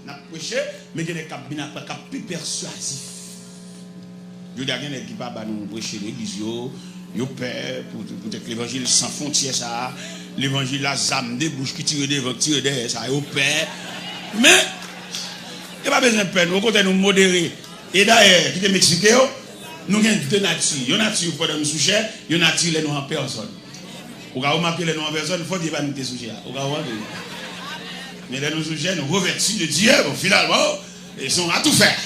n'a prêché, mais il y a des cap plus persuasifs. Il y a des gens qui pas nous prêcher l'église, yo peur pour que l'évangile sans frontières ça, l'évangile la zame des bouches qui tire devant, tire derrière ça, yo peur. Mais il n'y a pas besoin de peur, nous côté nous modérer. Et d'ailleurs, qui est mexicain, nous avons deux natures. Il y a une nature pour nous sujet, il y a une nature les nous en personne. Vous avez remarqué les nous en personne, il faut dire que nous sommes sujets. Mais les nous sujets, nous revêtus de Dieu, finalement, ils sont à tout faire.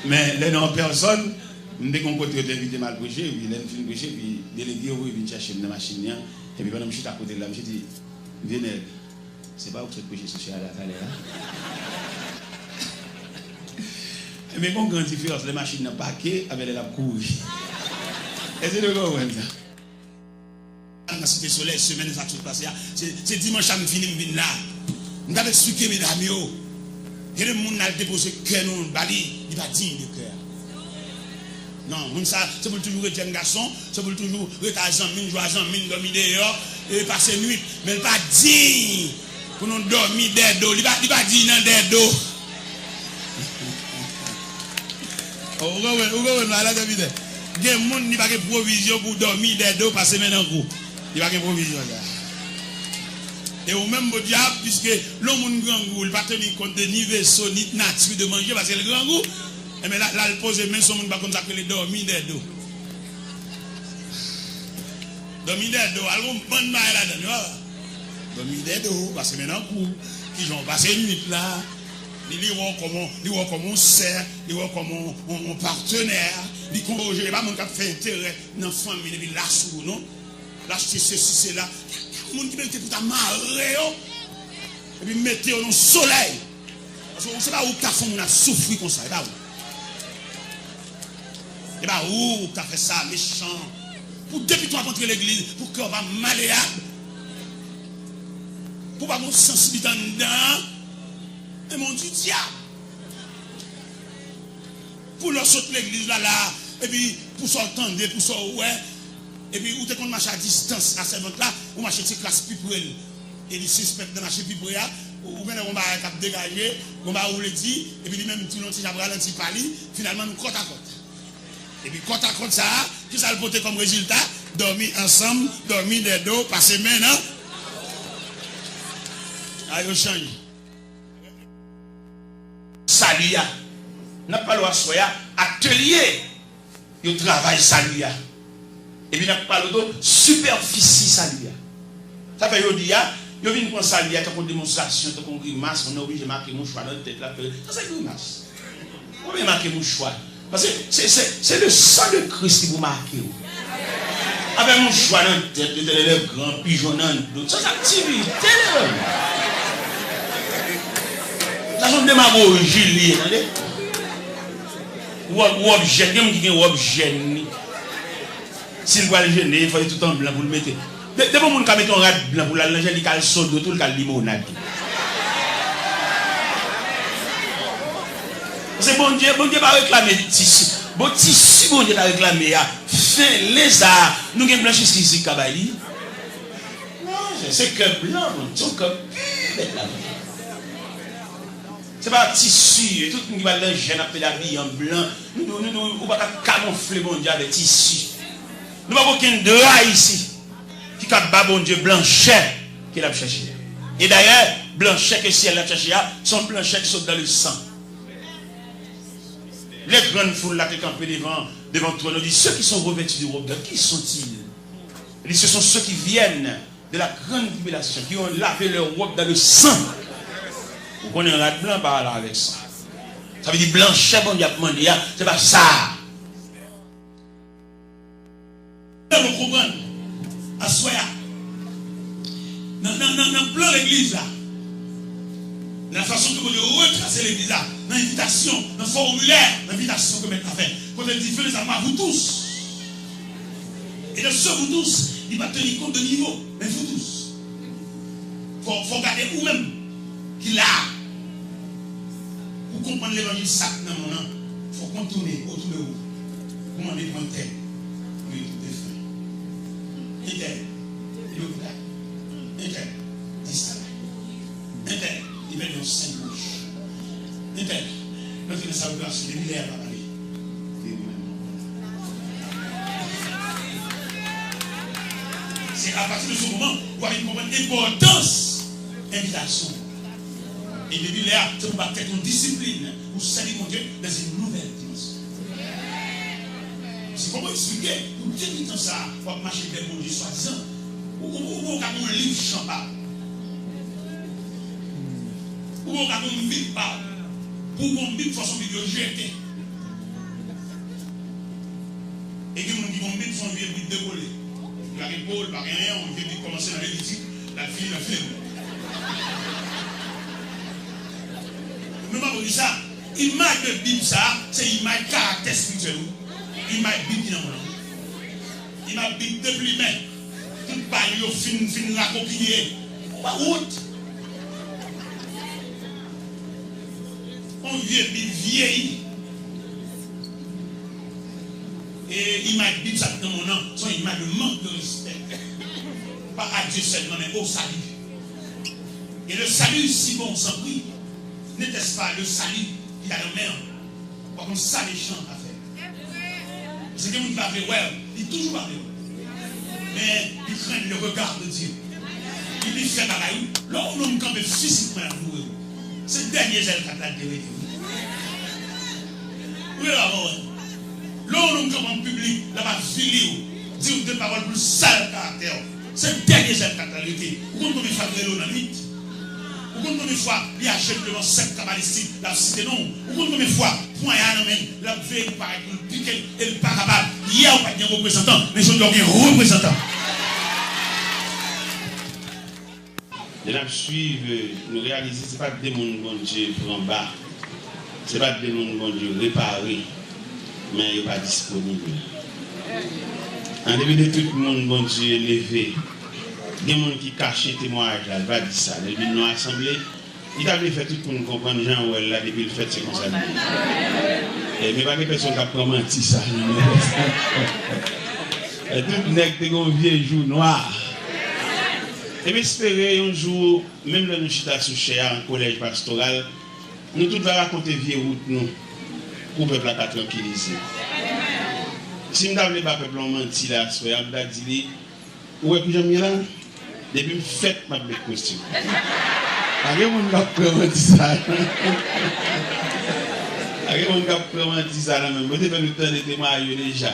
Mais les nous en personne, nous avons côté invité mal prêché, puis les films prêché, puis délégué, ils viennent chercher dans la machine, et puis pendant que je suis à côté de là, je dis, venez, c'est pas vous qui prêchez social à la là. Mais quand on différence, les machines n'ont pas qu'à avec les lampes courir. Est-ce que vous comprenez ça? Dans la cité soleil, semaine, ça tout passé. C'est dimanche à me finir, je viens là. Je vais expliquer, mesdames, il y a des gens qui ont déposé le cœur, il n'est pas digne de cœur. Non, c'est pour toujours être un garçon, c'est pour toujours être un jean-mine, jouer à jean-mine, dormir dehors, et passer nuit. Mais il n'est pas digne pour nous dormir des dos. Il n'est pas digne des dos. Vous comprenez, là, David? Il y a des gens qui n'ont pas de provision pour dormir des dos, passer maintenant en coup. Il n'y a pas de provision là. Et au même diable, puisque l'homme grand goût, il ne va pas tenir compte de ni vaisseau, ni nature de manger, parce que le grand goût, mais là, il pose même son monde, par contre, ça peut dormir des dos. Dormir des dos, alors on bonne maille là-dedans. Dormir des dos, parce que maintenant, qui ont passé une nuit là. Il voit comment on sert, il voit comment on partenaire, il convoque, il pas mon cap fait intérêt dans la famille, il lâche ou non, lâche ceci, c'est là. Il y a des gens qui mettent tout à marrer, et puis mettez dans le soleil. Parce qu'on ne sait pas où tu as fait, on a souffert comme ça, et pas où. Et pas où tu as fait ça, méchant. Pour depuis toi rentrer l'église, pour qu'on va malléable, pour pas mon sensibilité dedans. Et mon Dieu, diable. Pour leur sauter l'église là, et puis pour s'entendre, pour s'entendre, ouais. Et puis, où tu qu'on marche à distance à cette vente là, on marche à classe pipoule. Et les suspects de marcher pipoule, ou bien on va dégager, on va rouler dit, et puis lui-même, tout le monde, j'ai ralenti par lui, finalement, nous côte à côte. Et puis, côte à côte, ça, qui ça le porter comme résultat? Dormir ensemble, dormir des dos, passer maintenant. Allez, on change. Salia, n'a pas le soya, atelier, il travaille salia. Et puis n'a pas le superficie salia. Ça fait qu'il y a, il vient prendre salia, comme démonstration, comme grimace, on est obligé de marquer mon choix dans la tête là. Ça c'est grimace. On va marquer mon choix. Parce que c'est le sang de Christ qui vous marque. Avec mon choix dans la tête, le grand pigeon dans l'autre. Ça c'est activité. Ça sont des démagogies, attendez. Ou objet, il y a un objet. S'il va le gêner, il faut tout en blanc pour le mettre. Dès que vous mettez un rat blanc pour l'allergie, il y a le soda, tout le limonade. C'est bon Dieu va réclamer tissu. Bon tissu, bon Dieu va réclamer. Fin, les arts, nous avons blanchissé ici, Kabali. Non, c'est que blanc, c'est que blanc. C'est pas un tissu, tout le monde va le gêner, après l'habiller en blanc. Nous ne pouvons pas camoufler mon Dieu avec tissu. Nous n'avons aucun drap ici qui a bas bon Dieu blanchet qu'il a cherché. Et d'ailleurs, blanchet que si elle a cherché, sont blanchets qui sont dans le sang. Les grandes foules là qui campent devant toi nous disent ceux qui sont revêtus de robe, qui sont-ils? Ce sont ceux qui viennent de la grande tribulation, qui ont lavé leur robe dans le sang. Vous connaissez un rat blanc par là avec ça. Ça veut dire blanchet, bon Dieu a demandé, c'est pas ça. Vous comprenez? À Soya. Dans le plan de l'église là. La façon que vous retracer l'église là. Dans l'invitation, dans le formulaire, l'invitation que vous mettez à faire. Quand elle dit, faites à vous tous. Et de ce vous tous, il va tenir compte de niveau. Mais vous tous. Il faut regarder vous-même. Qu'il a. Pour comprendre l'évangile sac dans mon nom, il faut contourner autour de vous. Comment dépendre tel. Oui, tout est fait. Intel. Il est Intel. Distal. Intel. Il met dans 5 bouches. tel. Parce que ça veut dire que c'est l'air à parler. C'est à partir de ce moment où il comprend l'importance de l'invitation. Et depuis là, tu vas être une discipline pour servir mon Dieu dans une nouvelle dimension. C'est comment expliquer, pour Dieu qui dans ça, pour marcher vers mon Dieu soi-disant, ou un livre champagne, ou un Bible parle, pour une Bible façon de jeter. Et que mon Bible sont vieux de décoller. La épaule, par rien, on vient de commencer dans l'éthique, la fille, la flemme. Nous m'avons dit ça. Image de Bible, ça, c'est image caractère spirituel. Image Bible qui est dans mon image Bible depuis même. Tout paille, fin la coquille. Pas route. On vient Bible vieilli. Et image Bible, ça dans mon nom, sont image de manque de respect. Pas à Dieu seulement, mais au salut. Et le salut, si bon, sans prix. N'était-ce pas le salut qui a le mer? Par contre, ça les chants à faire. C'est quelqu'un qui va faire, ouais, il toujours va faire. Mais il craint le regard de Dieu. Il lui fait bagaille. Là, on nous campe physiquement à vous. C'est le dernier gel qui a la guéri. Oui, là, là, on nous campe en public, là-bas, fili, dire des paroles plus sales caractère. C'est le dernier gel qui a la guéri. Vous comprenez faire de l'eau dans la nuit? Vous comprenez combien de fois il achète devant 7 cabalistes, la cité non? Vous comprenez combien de fois point à la veille paraît pour le piquer et le pas capable. Hier, on n'a pas de représentant, mais je dois bien représentant. Et là, suivre, nous réaliser, ce n'est pas des mondes bon Dieu pour en bas. Ce n'est pas des mondes bon Dieu réparés, mais il n'est pas disponible. En début de tout le monde bon Dieu élevé. Il y a des gens qui cachent les témoignages, il va dire ça. Depuis nous assemblés, il a fait tout pour nous comprendre, Jean, là, depuis le fait, c'est comme ça. Mais pas que personne qui a pris menti ça. Et tout le nègre qui a un vieux jour noir. Et j'espérais un jour, même dans nous chita sous Chéa, en collège pastoral, nous tous va raconter vieux route nous, pour le peuple à tranquilliser. Si nous n'avons pas le peuple menti là, on va dire, où est-ce que j'aime là? Depuis une fête, je vais costume. Avec mon gars, je dis ça. Avec mon gars, je dis ça. Je vais faire le temps de témoigner déjà.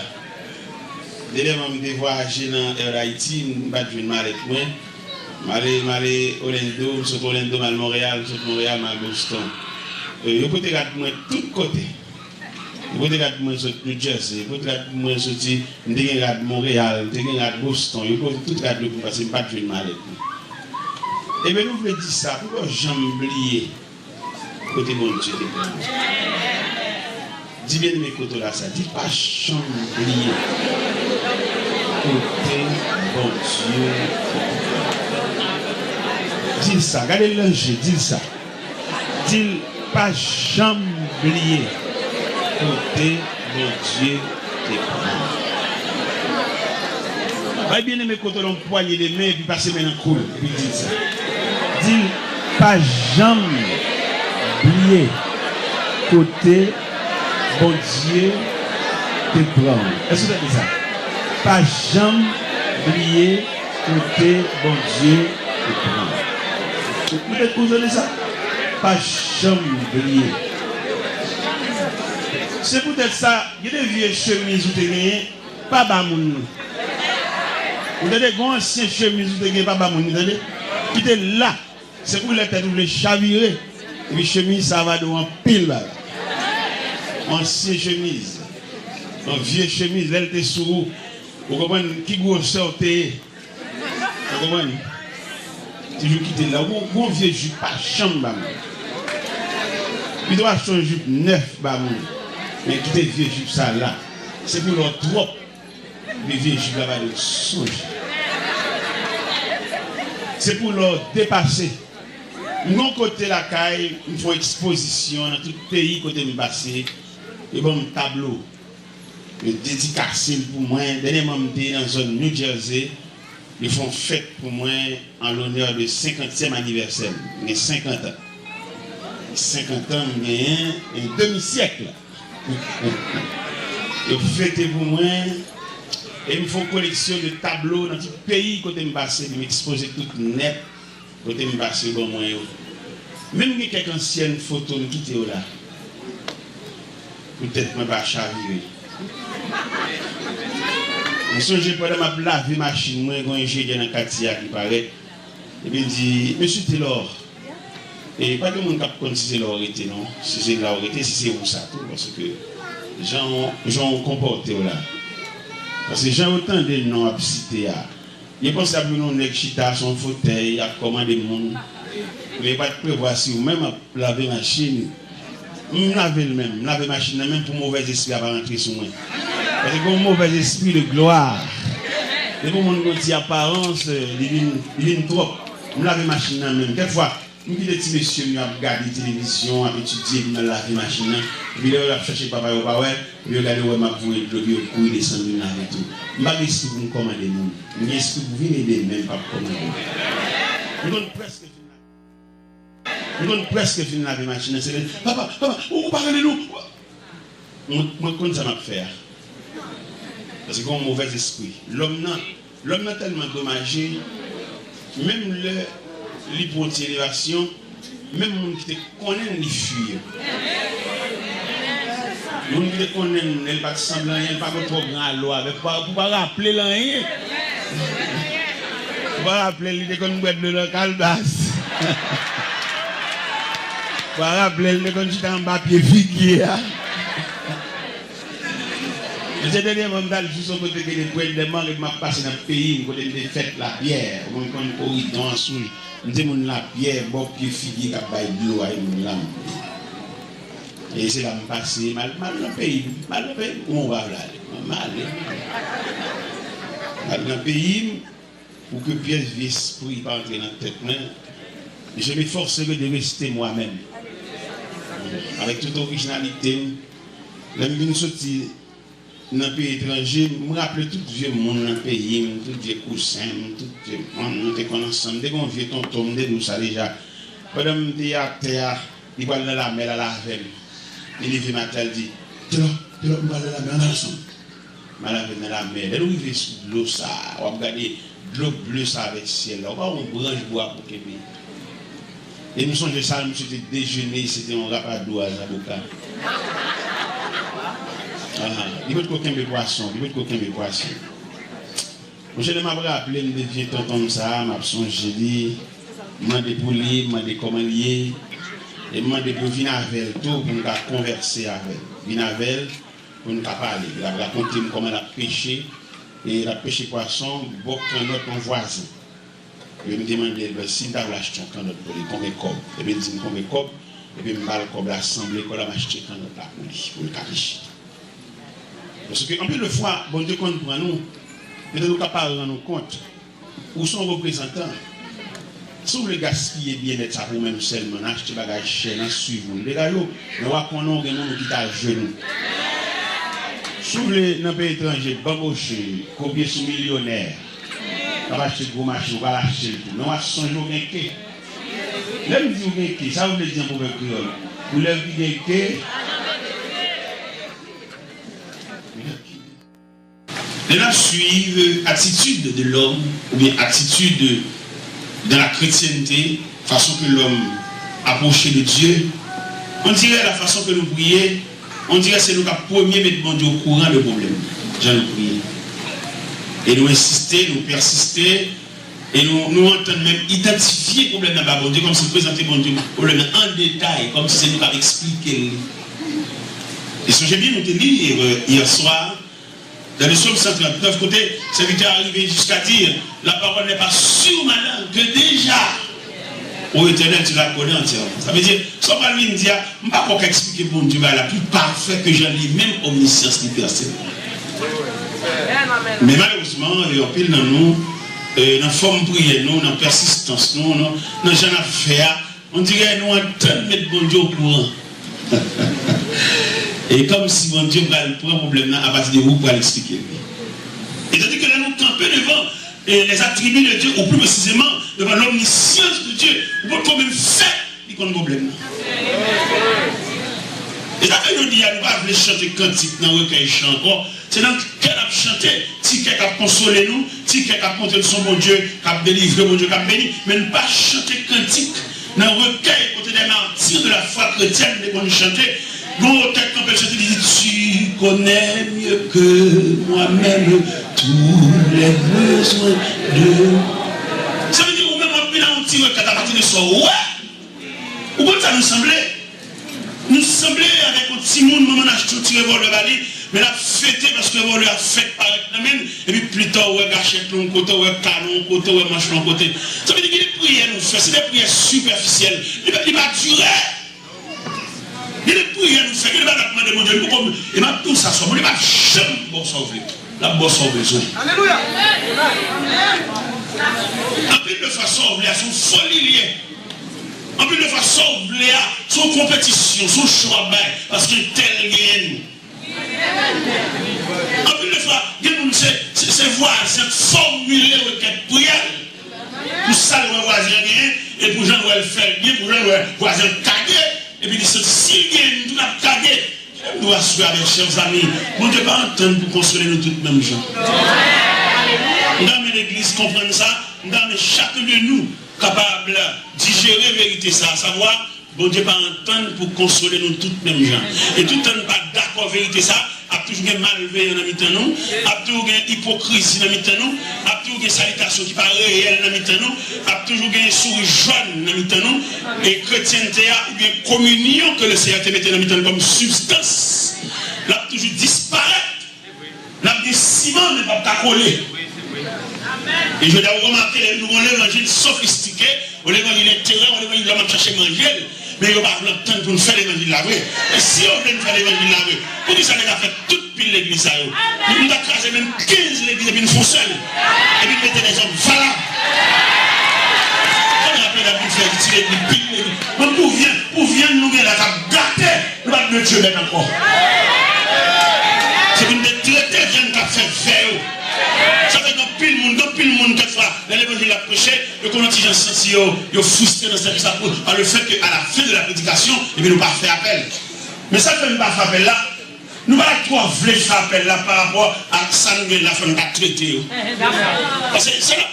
Dès que je vais voyager dans Haïti, je vais jouer avec moi. Je vais Orlando, je vais Orlando, à Montréal, je vais Montréal, à Boston. Je peux te regarder de tous côtés. Je peux te regarder de New Jersey, je peux te regarder de Montréal, je peux te regarder de Boston, je peux tout regarder parce que je ne vais pas jouer avec moi. Et bien nous voulons dire ça, pourquoi j'aime oublier côté mon Dieu. Dis bien mes côtés là, ça dit pas j'aime oublier côté bon Dieu. Dis ça, regardez l'ange, dis ça. Dis pas j'aime oublier côté bon Dieu te prend. Va bien aimer côté l'on poignet les mains et puis passer maintenant cool et puis dis ça. Dis pas jamais oublier côté bon Dieu te prend. Est-ce que vous avez ça? Pas jamais oublier côté bon Dieu te prend. Vous pouvez comprendre ça? Pas jamais oublier. C'est peut-être ça, il y a des vieilles chemises où tu gagné, pas bamoun. Vous avez des anciennes chemises où tu gagné, pas bamoun. Qui était là, c'est pour les têtes où les chavirer. Et puis chemise, ça va devant pile. Ancienne chemise, une vieille chemise, elle était sous vous. Vous comprenez qui vous sortez? Vous comprenez? Toujours quitter là, vous un vieux jupe, pas chambre. Il doit acheter un jupe neuf, bamoun. Mais tout est vieux jupe ça là. C'est pour leur trop. Les vieux jupes là-bas de songe. C'est pour leur dépasser. Mon côté la caille, il faut exposition dans tout le pays côté me passer. Et bon tableau. Le dédicacé pour moi. Dernièrement, dans la zone New Jersey. Ils font fête pour moi en l'honneur de 50e anniversaire. Mais 50 ans. 50 ans, un demi-siècle. Et fêtez pour moi. Et il me faut une collection de tableaux dans tout pays côté me passer, de m'exposer tout net, côté me passer bon moi. Même si quelques anciennes photos qui étaient là, peut-être que je ne vais pas chavirer. Je songe pendant que je laver ma machine, moi, j'ai un ingénieur dans le quartier qui paraît. Et puis il dit, Monsieur Taylor, et pas de monde qui si c'est l'orité, non? Si c'est l'orité, si c'est où ça, tout, parce que les gens ont comporté là. Parce que j'ai autant de noms à citer. Il pense à nous nèg chita son fauteuil, à commander des monde. Mais pas de prévoir si ou même à laver machine. Laver le même, laver machine même pour mauvais esprit à rentrer sur moi. Parce que comme mauvais esprit de gloire. Et pour mon petit apparence, il vient trop. Laver machine même quelquefois. Je dis des petits messieurs qui ont regardé la télévision, ont étudié, ils ont lavé la machine. Puis là, ils ont cherché papa ou papa, ils ont regardé où ils ont voué de l'eau, ils ont couru, descendu, ils ont lavé tout. Je ne sais pas si vous commandez les gens. Mais est-ce que vous venez aider, même pas commander? Nous avons presque fini de laver la machine. Papa, vous parlez de nous? Moi, comment ça m'a fait? Parce qu'on a un mauvais esprit. L'homme n'a tellement dommagé, même l'hypotélévation, même les gens qui connaissent les fuir. Les gens qui connaissent, ils ne pas semblant, ils ne pas trop grand loi, pour ne pas rappeler rien. Pour ne pas rappeler les gens qui ont de la calebasse. Pour ne pas rappeler les gens qui ont en papier figuier. J'ai donné mon dal sur son côté des points de manque qui m'a passé dans le pays, où il a fait la bière, où il a corridor en souche. Je dis la bière, bon pied figuier qui a baillé de l'eau à une lame. Et c'est là que je passe mal dans le pays. Mal dans le pays, où on va là? Mal dans le pays, pour que pièce vice pour y pas entrer dans la tête. Je m'efforcerai de rester moi-même. Avec toute originalité. Là, je viens sortir dans le pays étranger, je me rappelle tout vieux monde dans le pays, tout vieux cousin, tout vieux monde, nous sommes ensemble. Dès qu'on vient tonton, nous ça déjà. Pendant que je suis à terre, il va dans la mer à la veille. Il vient matin, il dit, tu vas dans la mer, on est ensemble. Je vais dans la mer. Dès qu'on vient sur l'eau, ça, on va regarder l'eau bleue ça avec le ciel. On va avoir une branche bois pour Québec. Et nous sommes de ça, nous sommes déjeuner, c'était un rapadou à Zaboka. Il veut qu'aucun de poisson, il veut qu'aucun de poisson. Je ne m'ai rappelé, je deviens tonton ça, je me suis dit, je m'ai demandé pour lui, je m'ai demandé comment lier, et je m'ai demandé pour venir avec tout, pour nous converser avec. Venir avec, pour nous parler. Il a raconté comment il a pêché, et il a pêché poisson, beaucoup notre voisin. Je me demandais si tu as acheté un canot pour lui, combien de cobs. Et puis il dit combien de cobs, et puis je me cob l'assemblée, qu'on a acheté un canot pour le cacher. Parce qu'en plus de fois, bon Dieu compte pour nous, nous sommes capables de rendre compte où sont représentants. Si vous voulez gaspiller bien-être ça pour même seulement, acheter des bagages chers, suivre nous. Les gars, nous avons des gens qui sont à genoux. Si vous voulez dans le pays étranger, bambocher, copier sous millionnaire, on va acheter de gros machines, on va l'acheter tout. Mais on va changer au gain. Là, vous dites gain, ça vous voulez dire pour le créole. Vous voulez dire gain. De là suivre l'attitude de l'homme, ou bien attitude dans la chrétienté, façon que l'homme approche de Dieu. On dirait la façon que nous prions, on dirait que c'est nous qui premier mettre bon Dieu au courant de problème. Jean nous prions. Et nous insister, nous persister, et nous entendre même identifier le problème dans bon Dieu, comme si nous présenter bon Dieu le problème en détail, comme si c'est nous qui expliqué. Et ce que j'ai bien noté hier soir, dans le psaume 139, côté, serviteur arrivé jusqu'à dire, la parole n'est pas sur ma langue, que déjà, au éternel, tu la connais entièrement. Ça veut dire, sans pas lui me dire, je ne peux pas expliquer bon Dieu, la plus parfaite que j'en ai, même omniscience universelle. Mais malheureusement, il y a pile dans nous, dans la forme de prière, dans la persistance, dans le genre d'affaires, on dirait nous entendons mettre bon Dieu au courant. Et comme si mon Dieu va prendre un problème à partir de vous pour l'expliquer. Et tandis que là, nous campons devant les attributs de Dieu, ou plus précisément devant l'omniscience de Dieu, vous pouvez quand même faire, il compte problème. Et ça que nous disons, nous ne pouvons pas chanter cantique dans le recueil chant. C'est dans quel a chanté, si quelqu'un a consolé nous, si quelqu'un a compté son bon Dieu, qui a délivré mon Dieu, qui a béni, mais ne pas chanter cantique dans le recueil, côté des martyrs de la foi chrétienne, de nous chanter. Bon, tête qu'on peut chanter, dit, tu connais mieux que moi-même tous les besoins de. Ça veut dire, ou même on peut un petit recueil à partir de soi, ouais. Ou comme ça nous semblait. Nous semblait avec un petit monde, maman a tiré vol le bali, mais la fêté parce que le vol a fait par exemple, et puis plus tard, ouais, gâchette l'un côté, ouais, canon côté, ouais, manche l'un côté. Ça veut dire que les prières nous fait, c'est des prières superficielles. Il va durer. Il y a des prières nous fait, il va demander mon Dieu, il va tout ça sauver, il va jamais bon sauver. La bonne sauveuse. Alléluia. En plus de façon, elles sont folie liées. En plus de façon, son compétition, son choix, parce que tel gagne. En plus de fois, c'est voir, c'est formuler requête prière. Pour ça, le voisin gagne, et pour gens le faire bien, pour gens le voisin caguer, et puis s'il gagne, tout a cagué. Nous assurer avec chers amis, mon Dieu pas entendre pour consoler nous tous mêmes gens. Dans l'église, comprendre ça, dans chacun de nous, capable de digérer la vérité, ça, à savoir, bon Dieu pas entendre pour consoler nous toutes mêmes gens. Et tout le temps pas d'accord avec la vérité, ça, a toujours une malveillance dans le nous, a toujours une hypocrisie dans le nous, a toujours une salutation qui paraît réelle dans le nous, a toujours une souris jaune dans le nous, et chrétienté ou bien communion que le Seigneur te mettait dans le nous comme substance, l'a toujours disparaître, l'a dit ciment ne va pas coller. Et je dois remarquer, nous avons l'évangile sophistiqué, l'évangile intérieur, l'évangile de l'homme chercher manger, mais il n'y a pas le temps pour nous faire l'évangile la vraie. Et si on veut faire l'évangile la vraie, pour que ça n'a pas fait toute pile l'église, nous avons crasé même 15 l'église et puis nous font seul. Et puis nous mettons des hommes valables. On a appelé la Bible faire tirer des piles. Donc pour venir nous la gâter, nous allons le Dieu mettre encore. C'est une des traités qui viennent faire faire. Ça fait que pile monde, quelquefois, dans l'évangile a prêché, le contingent senti, ils frustré dans cette ça par le fait qu'à la fin de la prédication, et bien nous pas fait appel. Mais ça fait pas faire appel là, nous ne pouvons pas voulu faire appel là par rapport à ça nous la fin de traiter. Parce que c'est là,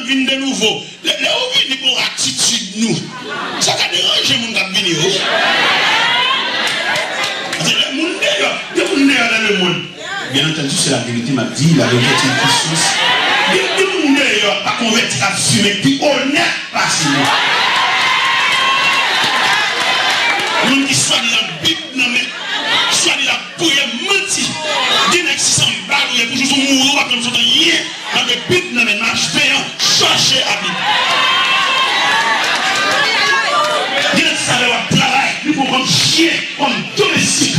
vient de nouveau. Les ouvriers pour attitude nous. Ça a dérangé les gens qui viennent. Les gens dans le monde. Bien entendu, c'est la vérité, m'a dit, la vérité est une puissance. Les gens ne pas convertis à fumer, puis honnête, pas sinon. Les gens qui soit de la Bible, soit de la prière, menti. Des gens qui sont barrés, pour juste mourir, comme ça, rien. Dans le Bible, mais marche payant, chercher à Bible. Des gens qui savent travailler, ils font comme chien, comme domestique.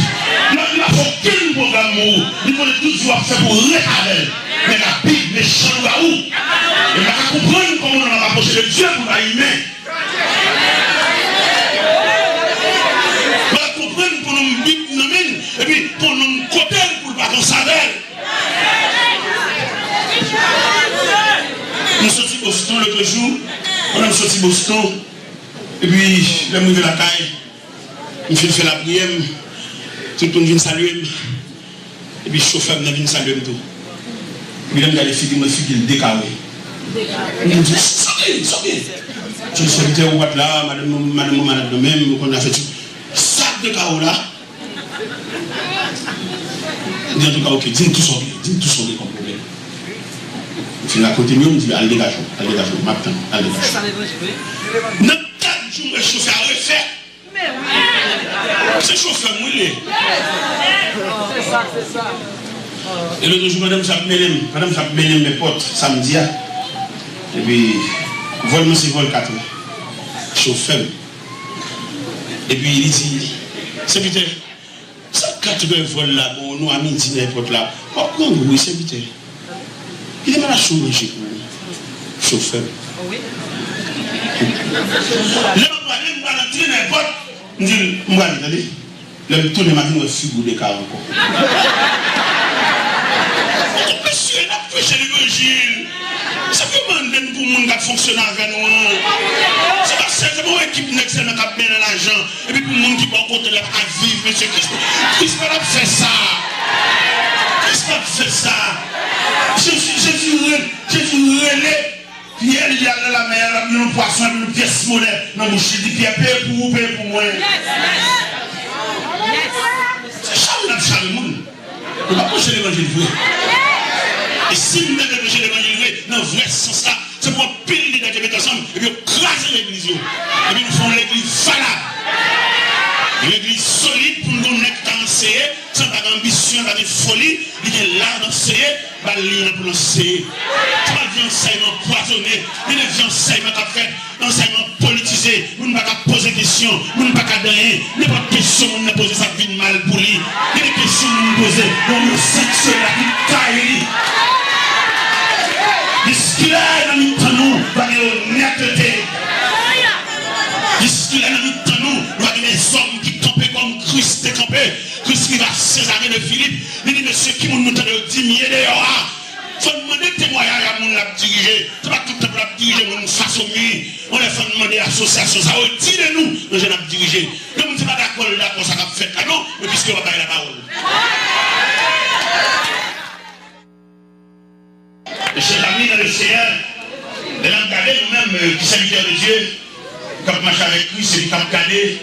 Il n'a aucun programme, il faut toujours faire pour réparer. Mais la Bible, les chants là où? Il va comprendre comment on a rapproché de Dieu pour la humaine. Il va comprendre pour nous Bible, et puis pour nous côté pour le patron Savel. Nous sommes sortis Boston l'autre jour, on a sorti Boston, et puis là, nous la caille, nous faisons la prière. Tout le monde vient saluer. Et puis le chauffeur vient saluer tout. Puis là, les filles, mes filles, décalées. Ils me disent, ça bien. Je suis sorti au boîte là, madame de même, on a fait tout. Sac de chaos là. Je dis en tout cas, ok, dis-nous tout ça bien comme problème. Puis la continue, on me dit, allez dégageons, maintenant, allez dégageons. Dans 4 jours, le chauffeur a refait. C'est chauffeur mouillé. C'est ça. Et l'autre jour, madame Chapmelem, mes potes, samedi, et puis, vol, c'est vol 4. Chauffeur. Et puis, il dit, serviteur, ça 4 vol là, bon, nous, à midi, n'importe là. Pourquoi oui, serviteur? Il est mal à chaud, chauffeur. Oui. Je dis, je vais le tourner ma vie, je suis de car encore. Monsieur, il a prêché l'évangile. Ça peut demander pour le monde qui fonctionne avec nous. C'est pas c'est mon équipe excellente qui a bien l'argent. Et puis pour le monde qui va compter là à vivre, monsieur Christ. Christ va faire ça. Christ va faire ça. Jésus relais. Pierre, il y a dans la mer, il y a un poisson, une pièce monnaie. Non, mon chien dit Pierre, paye pour vous, paye pour moi. C'est ça, on a fait le monde. On va prêcher l'évangile vrai. Et si vous devez prêcher l'évangile vrai, dans le vrai sens là, c'est pour pile les gens qui mettent ensemble et puis craser l'église. Et puis nous faisons l'église valable. L'église solide pour nous connecter à enseigner, sans pas d'ambition, pas de folie, il est là d'enseigner, pas de ligne pour l'enseigner. Tu vas dire enseignement poisonné, il est un enseignement qui a fait, enseignement politisé, nous ne pouvons pas poser des questions, nous ne pouvons pas gagner, n'importe quelle question, nous ne poser ça vient mal pour lui. Il y a des questions nous nous poser, nous nous sanctionnons la vie caille. Jusqu'il a dans le temps nous, va y avoir honnêteté. Jusqu'il a dans le temps nous, va y avoir des hommes qui campaient comme Christ est campé. Christ qui va Césarée de Philippe. Il dit, monsieur, qui nous t'a dit, dehors. Il faut demander témoignage à mon l'a dirigé. C'est pas tout le temps pour la diriger, mon façon mieux. On les fait demander association. Ça veut dire de nous, le jeune a dirigé. Donc, on ne pas d'accord là pour ça qu'a fait là, non, mais puisque on va parler la parole. Chers amis dans le Seigneur, de l'encadrer nous-mêmes, qui serviteurs de Dieu, qui ont marché avec lui, c'est qui ont cadé.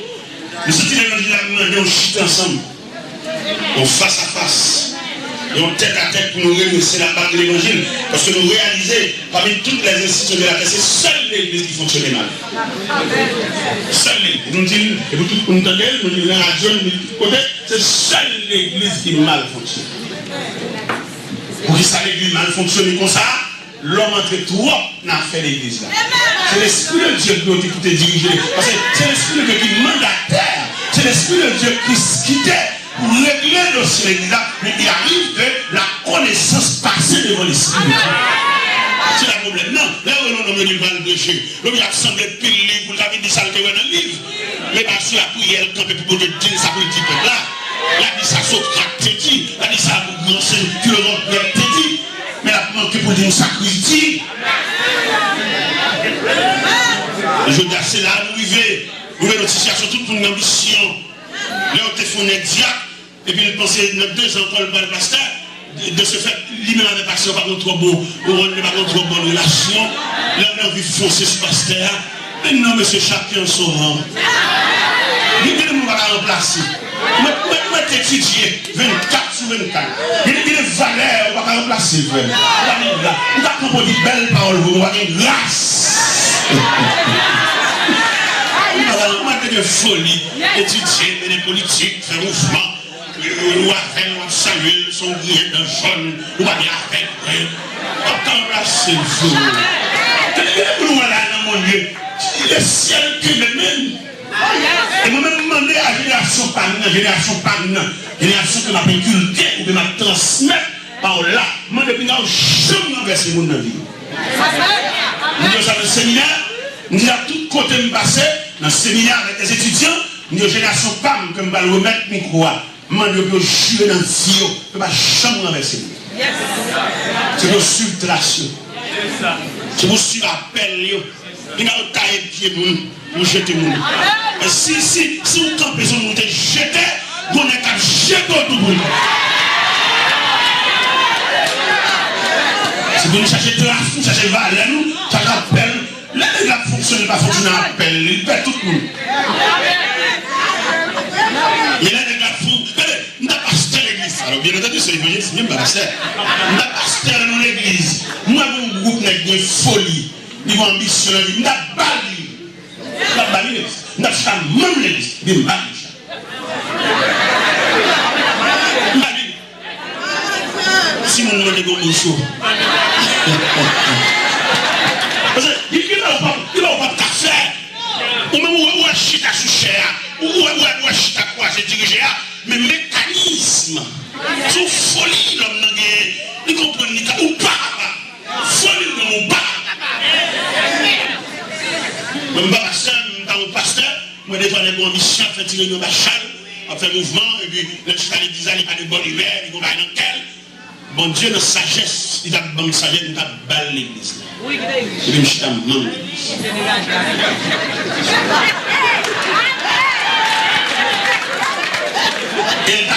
Nous sommes dans l'évangile, on chute ensemble, on face à face, et on tête à tête pour nous réunir, c'est la part de l'évangile, parce que nous réalisons, parmi toutes les institutions de la terre, c'est seule l'église qui fonctionne mal. Seule l'église. Nous disons, et vous tous nous entendez, nous disons la radio, nous disons côté, c'est seule l'église qui mal fonctionne. Pour que ça l'église mal fonctionne comme ça, l'homme entre trop n'a fait l'église là. C'est l'esprit de Dieu qui doit te diriger. Parce que c'est l'esprit de Dieu qui mandataire. C'est l'esprit de Dieu qui t'aide pour régler le dossier l'église là. Mais il arrive que la connaissance passée devant l'esprit de Dieu. C'est le problème. Non, là où on me dit mal prêcher. L'homme il a semblé pile livre pour la vie de saleté dans le livre. Mais parce que la prière, quand il peut dire ça pour le petit peuple là. La dit ça Socrate te dit, la dit ça grand philosophe grec te dit, mais la manque pour dire sacrifice. Je dis c'est là nous vivons, nous avons notre situation toute pour une ambition. Là on te fait un diable, et puis il pensait notre 2 ans par le pasteur, de ce fait, lui-même avec le pasteur pas trop bon, on n'a pas trop bonne relation, là on a envie de foncer ce pasteur, mais non monsieur chacun son rang. Lui-même nous va remplacer. Moi, étudier 24 sur 24. Il y a des valeurs, on va remplacer. On va comprendre des belles paroles, on va avoir grâce. On va avoir des folies, étudier, des politiques, faire mouvement. On va faire, on va saluer, son grillé de jaune, on va bien faire. On va remplacer le feu. Nous voilà dans mon Dieu. Le ciel que même. Et moi-même demandé à la génération par génération que m'a cultivé ou que m'a transmettre par là. Moi, depuis là, je me renverse le monde dans la vie. Nous sommes dans le séminaire, nous avons tout côté me passer, dans le séminaire avec les étudiants, nous avons une génération femme que je vais remettre le micro. Je vais jurer dans le fio, je ne vais jamais renverser le monde. C'est une filtration. C'est pour suivre l'appel. Il y a un taille de pied pour jeter le monde. Si vous campez sur nous, jeter, vous n'êtes qu'à jeter tout le monde. Si vous nous cherchez de la fou, cherchez valeur, nous, ça rappelle, la fonctionne pas fonctionner à appel, il perd tout le monde. Il y a des gars fous, nous avons pasteur l'église. Alors bien entendu, c'est l'évangile, c'est même pas pasteur. Nous avons pasteur dans l'église. Nous avons un groupe de folie, ils vont ambitionner, nous avons bali. Nous avons bali l'église. Nous avons fait même l'église, nous avons bali. Si mon nom est bon, chaud. Parce que il n'a pas de café. Ou même où est chita sous cher, ou est chita quoi, c'est dirigé, mais mécanisme. Sous folie, l'homme n'a pas. Il comprend ni ou pas. Folie, l'homme ou pas. Même pas pasteur, moi des fois les bons missions, fait tirer nos bachals, on fait mouvement, et puis le chita les disait, il n'y a pas de bonne humeur, il va dans quel. bon Dieu, dans sagesse, il a bon sagesse, il a balle l'église. Oui, l'église. Il a maman.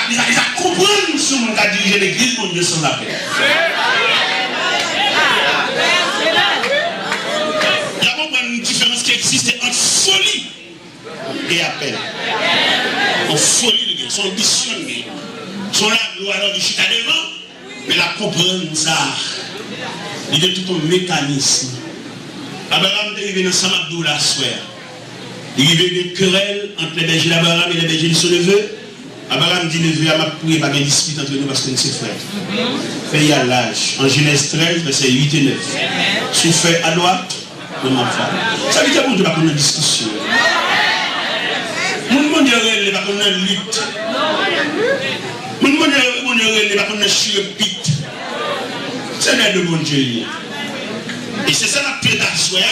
Il a compris ce monde a dirigé l'église, mon Dieu, sans la paix. Il y a une différence qui existe entre folie et appel. En folie, son ambition, son la gloire du chita devant, mais la comprendre ça. Il y a tout un mécanisme. Abraham est arrivé dans Samadou la soirée. Il y avait une querelle entre les bergers d'Abraham et les bergers de son neveu. Abraham dit neveu à ma prière, pas de dispute entre nous parce que nous sommes frères. Fait à l'âge. En Genèse 13, verset 8 et 9. Si fait à droite, de ma femme. Ça veut dire qu'on ne va pas une discussion. Mon monde est pas qu'on a une lutte. Mon monde est pas qu'on a chirurpite. C'est l'aide de mon Dieu. Et c'est ça la pied d'assoya,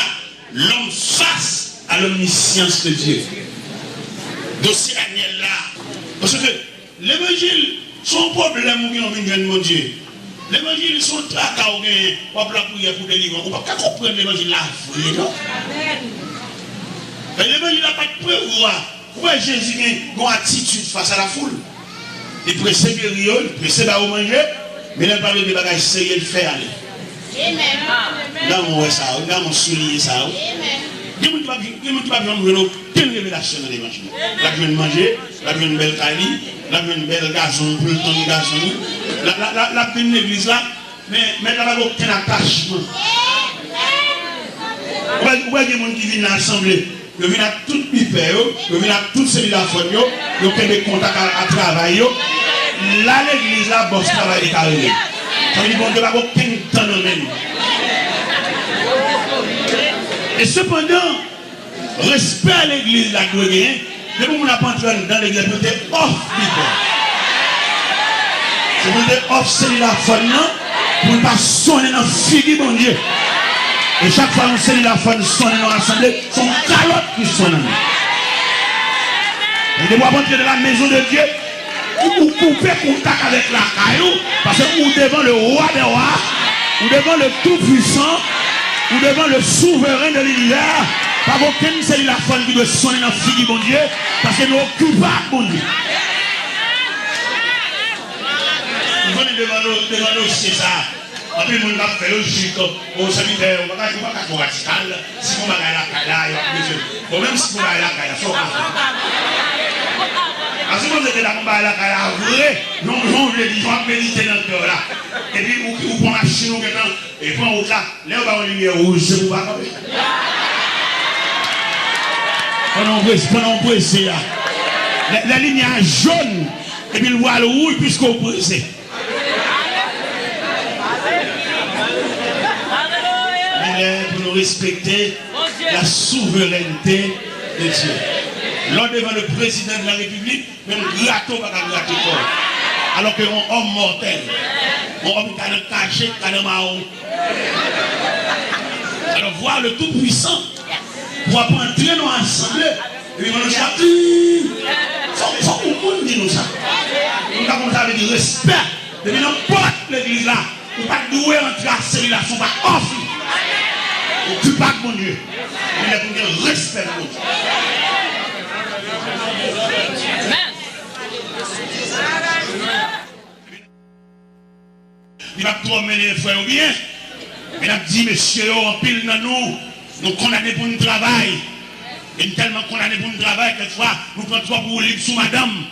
l'homme face à l'omniscience de Dieu. Dossier Daniel là. Parce que l'évangile, son problème, mon Dieu. L'évangile, son tracas, on va la prière pour délivrer. On ne va pas comprendre l'évangile là. L'évangile n'a pas de preuve. Pourquoi Jésus a une attitude face à la foule? Il presse guérir, il presse à manger, mais il n'a pas de bagages sérieux de faire aller. Là, on voit ça, là, on souligne ça. Il ne pas aucune révélation dans l'évangile. Là, je viens de manger, là, je viens de belle caille, là, je viens de belle garçon, pour le temps de garçon. Là, je viens de l'église là, mais il n'y a aucun attachement. Vous voyez des gens qui viennent à l'assemblée. Ils viennent à toutes les pères, ils viennent à toutes ces villages, ils ont des contacts à travail. Là, l'église, là, bosse travail est arrivé. Ça veut dire qu'on ne va pas aucun temps dans même. Et cependant, respect à l'église, là, que vous avez, les gens qui n'ont pas entré dans l'église, vous êtes off, c'est vous êtes off, c'est la femme, pour ne pas sonner dans le figu, mon Dieu. Et chaque fois qu'on sait la femme sonne dans l'assemblée, son calotte qui sonne. Et de moi rentrer dans la maison de Dieu, ou couper contact avec la caillou, parce que ou devant le roi des rois, ou devant le tout-puissant, ou devant le souverain de l'univers, pas aucune c'est la femme qui doit sonner dans le fils du bon Dieu, parce que nous occupons pas bon Dieu. Vous venez devant nous, c'est ça. En plus, on va faire le chic, on se dit, on va faire radical, si on va aller à la caille, il y a même si on va aller à la caille, il faut pas. Parce que vous êtes là, on va aller à la caille, vrai, non, on veut dire, on va méditer dans le cœur là. Et puis, on prend la chine, et puis on là, là, on va en lumière rouge, c'est pour pas camper. Pendant qu'on presse là, la ligne est jaune, et puis le voile rouge, puisqu'on presse. Pour nous respecter la souveraineté de Dieu. Lors devant le président de la République, même gâteau va gratter corps. Alors qu'un homme mortel, un homme qui a caché, qui a marron. Alors voir le Tout-Puissant, pour entrer dans l'assemblée, et puis on dit, faut qu'on dise nous ça. Nous avons du respect. Depuis n'importe l'église là, on ne peut pas douer entrer à celui-là, on ne va pas offrir. On ne tue pas mon Dieu. Il a pour respect de nous. Il va promener les frères ou bien. Il a dit, monsieur, en pile dans nous condamnés pour un travail. Et tellement condamnés pour un travail, quelquefois, nous prenons trop pour libre sous madame.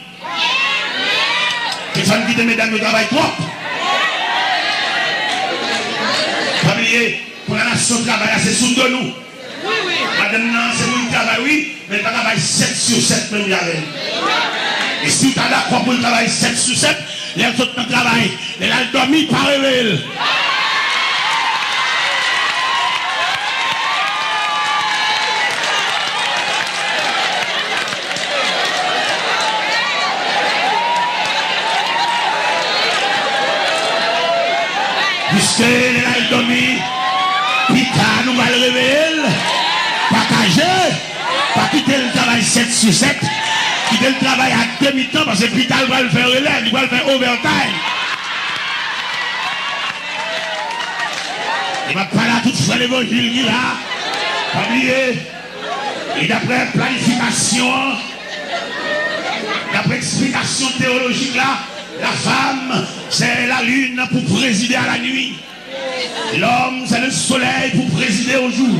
Les femmes qui disent, mesdames, nous travaillons trop. Pas oublier. Pour la nation travail, c'est sous de nous. Oui, oui. Madame, c'est pour le travail, oui, mais le travail 7 sur 7 même y avait. Et si tu as d'accord pour le travail 7 sur 7, les autres dans le travail, les ont dormi par réveil. Puisque les ont dormi, Pita nous va le réveiller, pas quitter le travail 7 sur 7, quitter le travail à demi-temps parce que Pita va le faire relève, il va le faire overtime. Il va parler à tout frère l'évangile qui là. Pas oublier. Et d'après planification, d'après explication théologique là, la femme, c'est la lune pour présider à la nuit. L'homme, c'est le soleil pour présider au jour.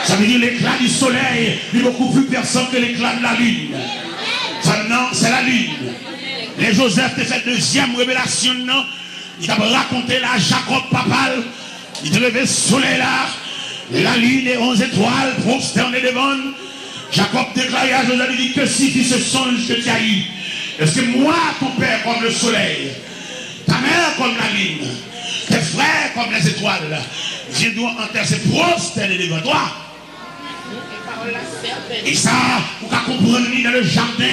Ça veut dire l'éclat du soleil est beaucoup plus puissant que l'éclat de la lune. Maintenant, c'est la lune. Les Joseph te fait deuxième révélation, non? Il t'a raconté là, Jacob papal. Il te levé le soleil là. La lune et 11 étoiles prosternées devant. Jacob déclarait à Joseph, il dit que si tu se songes que tu as eu. Est-ce que moi, ton père comme le soleil, ta mère comme la lune, tes frères comme les étoiles, je dois en terre se prosterner devant toi. Et ça, pour qu'à comprendre dans le jardin,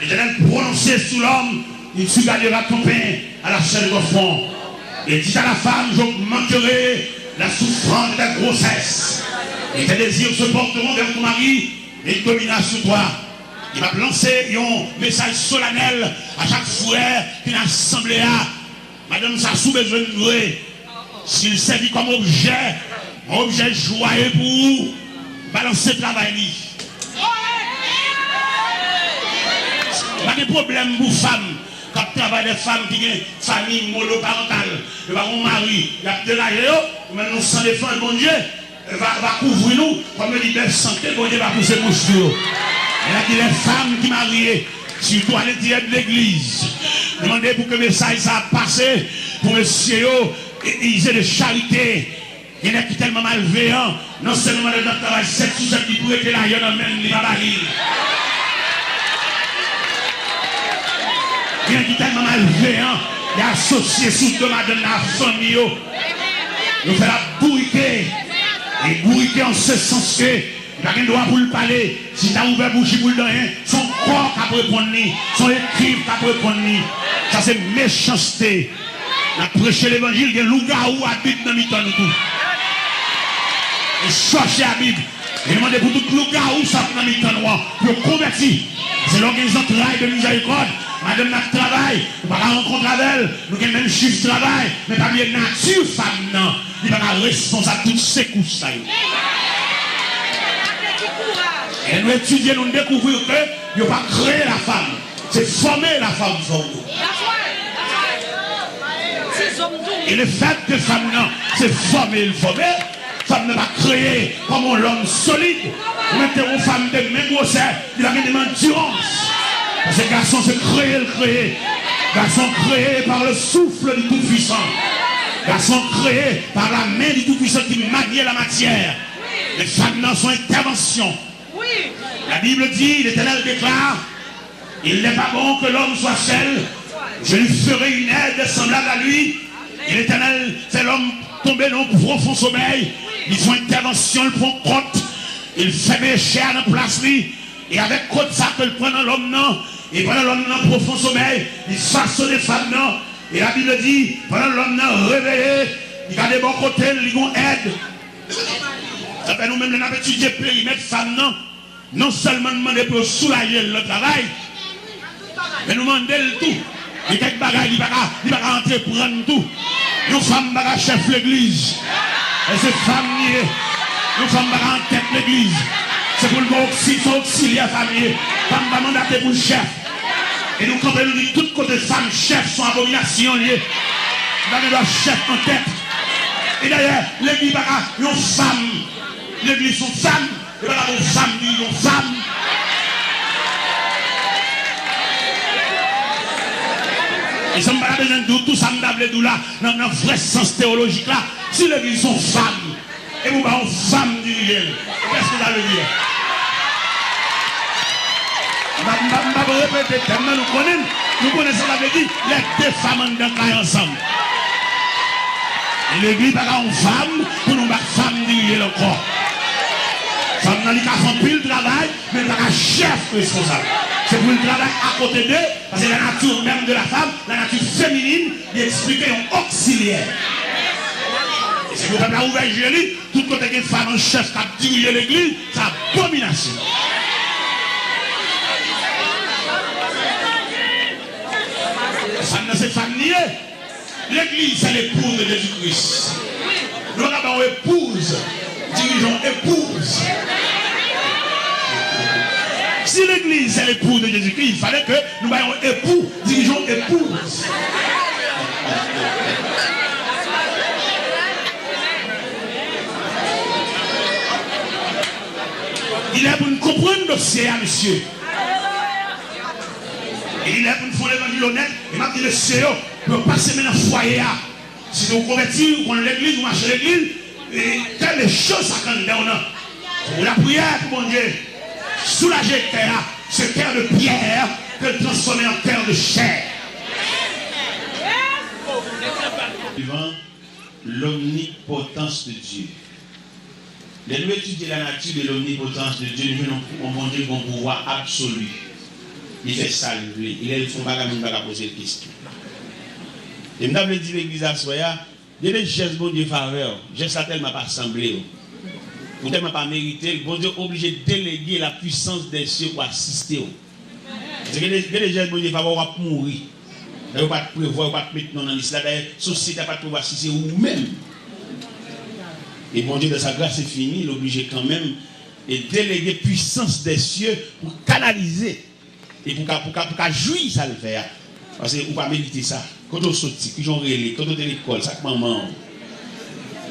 l'Éternel prononcé sous l'homme, il tu garderas ton pain à la chaîne de fond. Et dit à la femme, j'augmenterai la souffrance de ta grossesse. Et tes désirs se porteront vers ton mari, et il dominera sur toi. Il va lancer un message solennel à chaque frère qui a assemblé à. Madame, ça sous besoin de nous. S'il servit comme objet joyeux pour vous, balancer le travail. Pas de problème pour femmes. Quand tu travailles des femmes qui ont une famille monoparentale, il va mon mari, il a de l'aéro, maintenant sans défendre, bon Dieu, va couvrir nous, comme il dit, santé, bon Dieu va pousser mon cheveu. Il a dit les femmes qui marient, surtout à l'intérieur de l'église, demandez pour que le message ça passe, pour monsieur, ils aient de charité. Il y en a qui sont tellement malveillants, non seulement dans le travail, c'est tout ça qui pourrait être là, il y en a même les barils. Il y en a qui sont tellement malveillants, il y a associé sous de la famille. Nous faisons la bourriquer. Et bourriquer en ce sens que, il n'y a rien de droit pour le parler. Si tu as ouvert bouche pour le donner, son corps qui peut répondre, son écrit qui peut répondre. Ça c'est méchanceté. On a prêché l'évangile, il y a loup-garou habite dans le temps tout. Et chercher la Bible. Et demander pour tout loup-garou ça dans le temps noir. Pour convertir. C'est l'organisation de travail de miséricorde. Madame notre travail, nous ne pouvons pas rencontrer avec elle, nous avons même chiffre de travail, mais pas bien nature femme, non. Il n'est pas responsable de toutes ces couches. Et nous étudions, nous découvrons que nous n'avons pas créé la femme, c'est former la femme pour nous. Et le fait que femme, non, c'est former le former. Femme ne va pas créer comme l'homme solide. Nous mettons une femme de même grosseur, il a une endurance. Parce que garçon c'est créé le créé. Garçon créé par le souffle du Tout-Puissant. Garçon créé par la main du Tout-Puissant qui manie la matière. Les femmes dans son intervention. La Bible dit, l'Éternel déclare, il n'est pas bon que l'homme soit seul. Je lui ferai une aide semblable à lui. Et l'Éternel fait l'homme tomber dans un profond sommeil. Ils font intervention, ils font compte. Il fait mécher à la place lui. Et avec quoi ça que le prend dans l'homme non. Et pendant l'homme dans profond sommeil, il façonne les femmes non. Et la Bible dit, pendant l'homme non réveillé, il a des bons côtés, il a aide. Ça fait nous-mêmes, nous avons étudié le périmètre femmes non. Non seulement demander pour soulager le travail, mais nous demander le tout. Et quelques bagages, il ne va pas entreprendre tout. Nous femmes bagage chef l'église. Et ces femmes, nous femmes bagage en tête l'église. C'est pour le auxiliaire famille. Femme va mandater pour le chef. Et nous comprenons que toutes côtés femmes, chefs sont abominations liées. Nous avons un chef en tête. Et d'ailleurs, l'église va une femme. L'église sont femmes. Et voilà, une femme dit une femme. Et ça ne va pas besoin de tout ça, dans le vrai sens théologique là. Si l'église sont femmes, et vous avez une femme du réel, qu'est-ce que ça veut dire? Je ne vais pas répéter tellement nous connaissons la veut dire les deux femmes en ensemble. Et l'église n'a pas une femme pour nous battre femme du réel encore. Femme n'a pas fait pile travail, mais pas un chef responsable. C'est pour le travail à côté d'eux, parce que la nature même de la femme, la nature féminine, il explique un auxiliaire. Et si vous ne pouvez pas ouvrir l'église, tout côté qu'une femme en chef qui a dirigé l'église, c'est abomination. Ça ne s'est pas nié. L'église, c'est l'épouse de Jésus-Christ. avons épouse, dirigeons épouse. Si l'église est l'épouse de Jésus-Christ, il fallait que nous ayons époux, dirigeons épouse. Il est pour nous comprendre le dossier, monsieur. Et il est pour nous faire l'évangile honnête. Et maintenant, le Seigneur peut passer maintenant au foyer. Si vous convertissez, vous connaissez l'église, vous marchez l'église, et telles choses ça quand on a. La prière pour mon Dieu, soulager le cœur, ce cœur de pierre, que le transformer en cœur de chair. Vivant l'omnipotence de Dieu. Les nous étudier la nature de l'omnipotence de Dieu, nous venons mon Dieu bon pouvoir absolu. Il fait ça, il est le fond bagage, nous va poser une question. Et nous avons dit l'église à Soya, il y a des gestes bon Dieu faveur, gestes à tellement pas semblé. Vous tellement pas mérité, bon Dieu est obligé de déléguer la puissance des cieux pour assister. Parce que les gestes bon Dieu faveur pour mourir. Vous ne pouvez pas prévoir, pas mettre dans l'islam. La société n'a pas de pouvoir si c'est vous-même. Et bon Dieu, de sa grâce, c'est fini. Il est obligé quand même de déléguer puissance des cieux pour canaliser. Et pour jouir, ça le faire. Parce que vous ne pouvez pas mériter ça. Quand on sortit, quand on relève, quand on est à l'école, ça maman.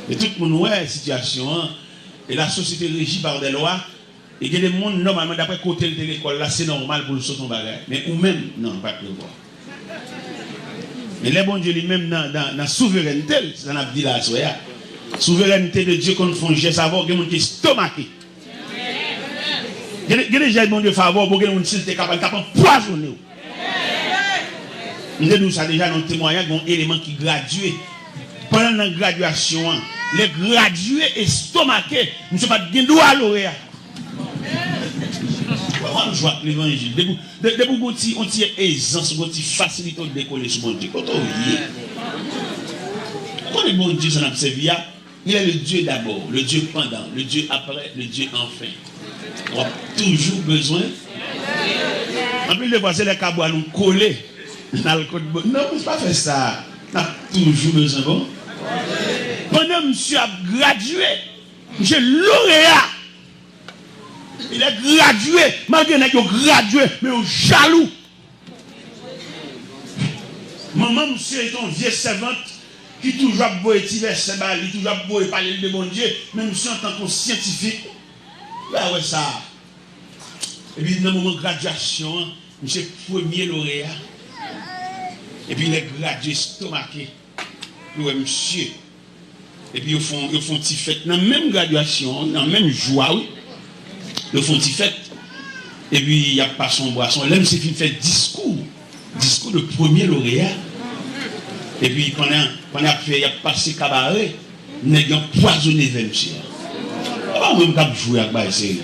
Et tout le monde voit la situation. Et la société régie par des lois. Et il y a des gens, normalement, d'après côté de l'école, là, c'est normal pour le sauter en bagage. Mais ou même, non, pas de voir. Mais les bons Dieu lui-même dans la souveraineté, ça n'a pas dit là, souveraineté de Dieu qu'on fait geste avant, il y a des gens qui sont stomaqués. Il y a des gens qui ont faveur pour que les gens qui sont capables d'empoisonner. Nous avons ça déjà dans le témoignage, il y a un élément qui gradué. Pendant la graduation, les gradués estomaqués, nous ne sommes pas de droit à lauréat. Comment je vois l'évangile? Dès que on tire aisance, on tire facilité de décoller sur mon Dieu. Quand le bon Dieu s'en a servi, il est le Dieu d'abord, le Dieu pendant, le Dieu après, le Dieu enfin. On a toujours besoin. En plus de voir, c'est les cabois nous coller dans le code. Non, on ne peut pas faire ça. On a toujours besoin. Bon? Pendant que monsieur a gradué, monsieur lauréat. Il est gradué, malgré qu'il est gradué, mais il est jaloux. Maman, monsieur est une vieille servante qui toujours a beau étirer ses balles, qui toujours a beau parler de bon Dieu, mais monsieur en tant que scientifique, là ouais ça. Et puis dans le moment de graduation, monsieur premier lauréat. Et puis il est gradué stomaqué. Oui, monsieur. Et puis ils font une petite fête dans la même graduation, dans la même joie, oui. Ils font une petite fête. Et puis il n'y a pas son boisson. Là, monsieur fait discours de premier lauréat. Et puis pendant il a passé cabaret, il a poisonné vers monsieur. Pas même cap jouer avec baïsé.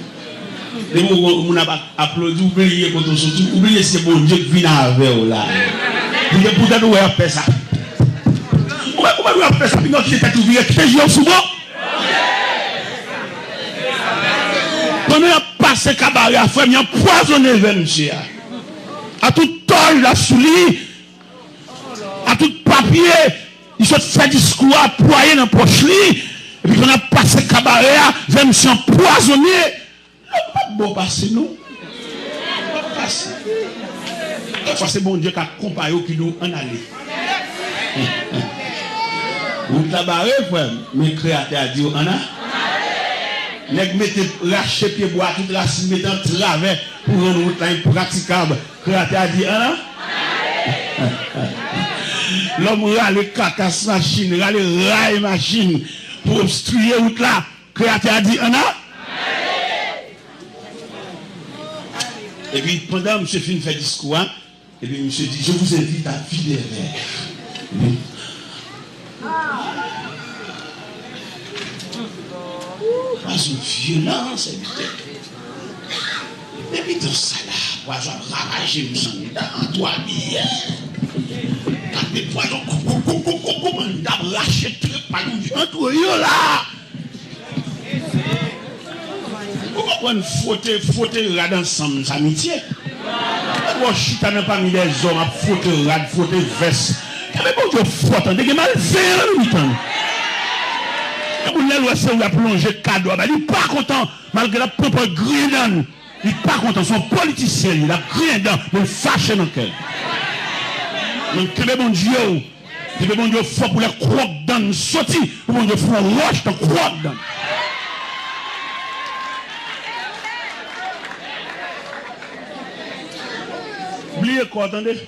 Et on a applaudi, oublié quand on sortit, oublié c'est bon Dieu qui vient avec là. Pourtant nous avons fait ça. Comment nous avons fait ça? Puis nous qui était ouvrier, qui est souvent. Pendant il a passé cabaret à faire, il a poisonné vers monsieur. À tout toile la soulier, à tout papier, il se fait discours à ployer dans la poche. Et puis on a passé cabaret vers monsieur empoisonné. Pas bon passer nous. Pas passer. Parfois c'est bon Dieu qui a comparé qui nous en aller. Vous tabarez frère, mais créateur a dit on a. Nèg mettez lâcher pied bois toute racine mettant travers pour rendre route là praticable. Créateur a dit on a. L'homme râle cacasse machine, râle rail machine pour obstruer route là. Créateur a dit on a. Et puis pendant que M. Fin fait discours, et puis M. dit, je vous invite à vider les verres. Pas une violence, et puis dans ça là, poison ravagé, nous sommes dans toi bien. Quand les poisons, on a lâché tout le palais, entre eux là. Pourquoi on faute rad ensemble, ça nous tient? Pourquoi chita n'a pas mis les hommes à faute rad, faute veste? Mais bon, je faute, on est mal fait, nous. Et pour l'elle, c'est où il a plongé cadeau. Il n'est pas content, malgré la propre grille. Il n'est pas content, son politicien, il a rien dans, il fâche dans quel. Donc, quel bon Dieu, quel bon Dieu fort pour les crocs dans sorti, pour bon Dieu fort roche dans crocs dans. Oubliez quoi, attendez?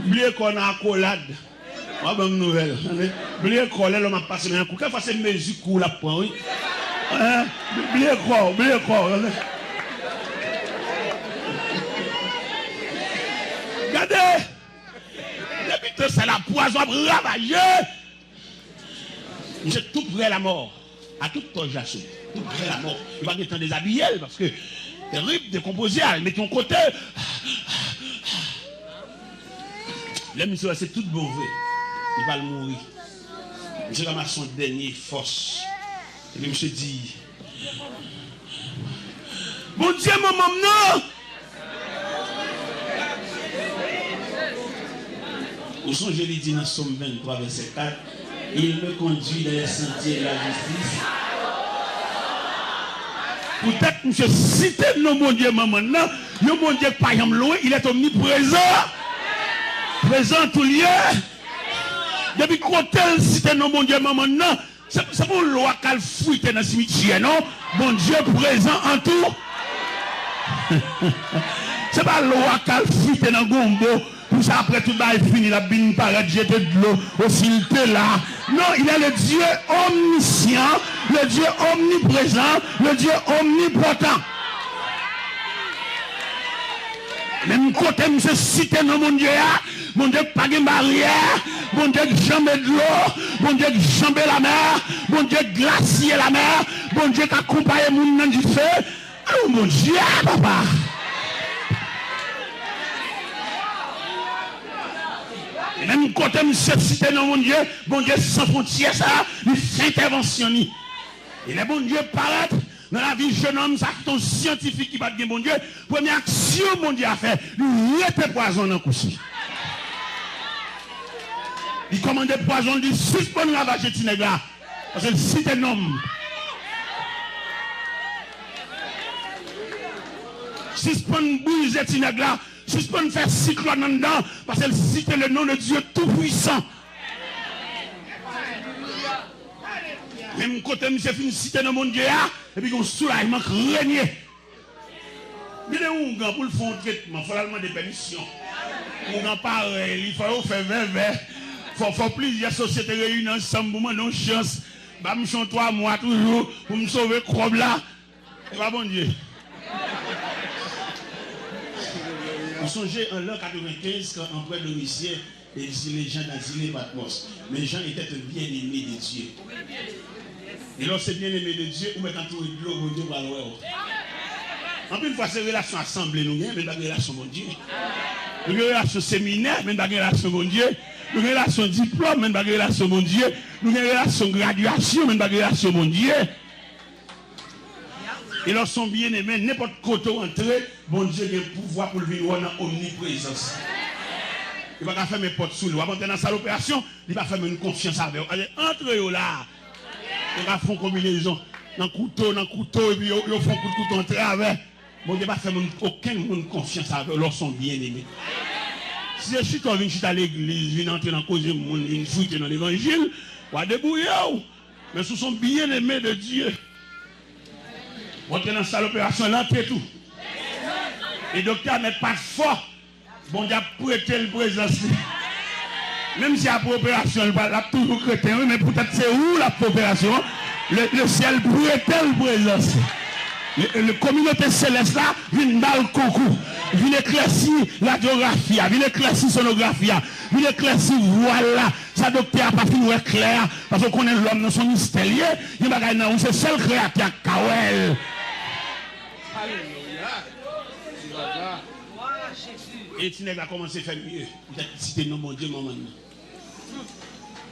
Oubliez qu'on a accolade. On va une nouvelle. Oubliez quoi, là, on m'a passé un coup. Quelle fois c'est mesure coup la point, oui? Oubliez quoi, oubliez quoi. Regardez! Depuis que c'est la poison ravagée. J'ai tout près à la mort. À toute congélation. Tout près à la mort. Il va être déshabillé parce que terrible, décomposé, mais ton côté. Là, monsieur, c'est tout mauvais. Il va le mourir. Monsieur ramasse son dernier force. Et puis, monsieur dit, mon Dieu, mon maman, non! Où sont, je l'ai dit dans Somme 23, verset 4, il me conduit dans les sentiers de la justice. Peut-être, monsieur, citez non, mon Dieu, maman, non. Mon Dieu, par exemple, loin, il est omniprésent. Présent tout lieu. Depuis qu'on tel cité non mon Dieu maman non, c'est pour loi qu'elle fouille dans le cimetière non, bon Dieu présent en tout. C'est pas loi qu'elle fouille dans gombo, pour ça après tout va fini la bine paraît jeter de l'eau aussi il était là. Non, il est le Dieu omniscient, le Dieu omniprésent, le Dieu omnipotent. Même côté monsieur cité non mon Dieu mon Dieu pas de barrière, mon Dieu jamais de l'eau, mon Dieu jamais la mer, mon Dieu glacier la mer, mon Dieu qui accompagne mon nom du feu. Oh mon Dieu papa. Même côté monsieur cité non mon Dieu sans frontières ça, il fait intervention. Il est bon Dieu paraître. Dans la vie jeune homme, ça c'est un scientifique qui va dire mon Dieu. Première action, mon Dieu a fait, lui était poison dans le coucher. Il commandait poison, il dit suspend la vache de Tinegla. Parce que c'est un homme. Suspend bouger Tinegla, suspend faire cyclone en dedans, parce que c'est le nom de Dieu tout-puissant. Même côté monsieur fin cité dans mon Dieu et puis qu'on soulagement régner. Il est où pour le fond traitement, faut demander permission. On n'a pas il faut faire vert. Faut plusieurs sociétés réunies ensemble pour me chance. Bah me chante 3 mois toujours pour me sauver crobe là. Et pas bon Dieu. Vous songez en l'an 95 quand en près de Russie et les gens d'Asile Patmos. Mais les gens étaient bien aimés de Dieu. Et lorsque c'est bien aimé de Dieu, ou quand on est de l'eau, bon Dieu va l'ouer. En plus, une fois, c'est relation assemblée, nous mais pas relation bon Dieu. Nous avons relation séminaire, mais pas relation bon Dieu. Nous avons relation diplôme, mais pas relation bon Dieu. Nous avons relation graduation, mais pas relation bon Dieu. Et lorsque sont bien aimés, n'importe côté entrer, bon Dieu a le pouvoir pour le vivre en omniprésence. Il ne va pas faire mes portes sous lui. Il va monter dans sa opération, il va faire une confiance avec eux. Entre eux là. Ils font combinaison dans le couteau, et puis ils font couteau en travers. Bon Dieu va faire aucun monde confiance avec eux, ils sont bien aimés. Si je suis convaincu à l'église, je viens entrer dans la cause du monde, je suis dans l'évangile, on va débrouiller. Mais ce sont bien aimés de Dieu. On est dans la salle d'opération, l'entrée tout. Les docteurs mettent pas fort. Bon Dieu a prêté le présence. Même si après l'opération, il va toujours chrétien, mais peut-être c'est où la opération? Le ciel prêtait le présence. La communauté céleste là, vient dans le concours, vient éclaircir la géographie, vient éclaircir sonographie, vient éclaircir voilà. Ça docteur n'a pas fini clair, parce qu'on connaît l'homme dans son mystère. Il n'y a pas de c'est seul créateur Kawel. Et tu n'as commencé à faire mieux. Il a cité non, mon Dieu, maman.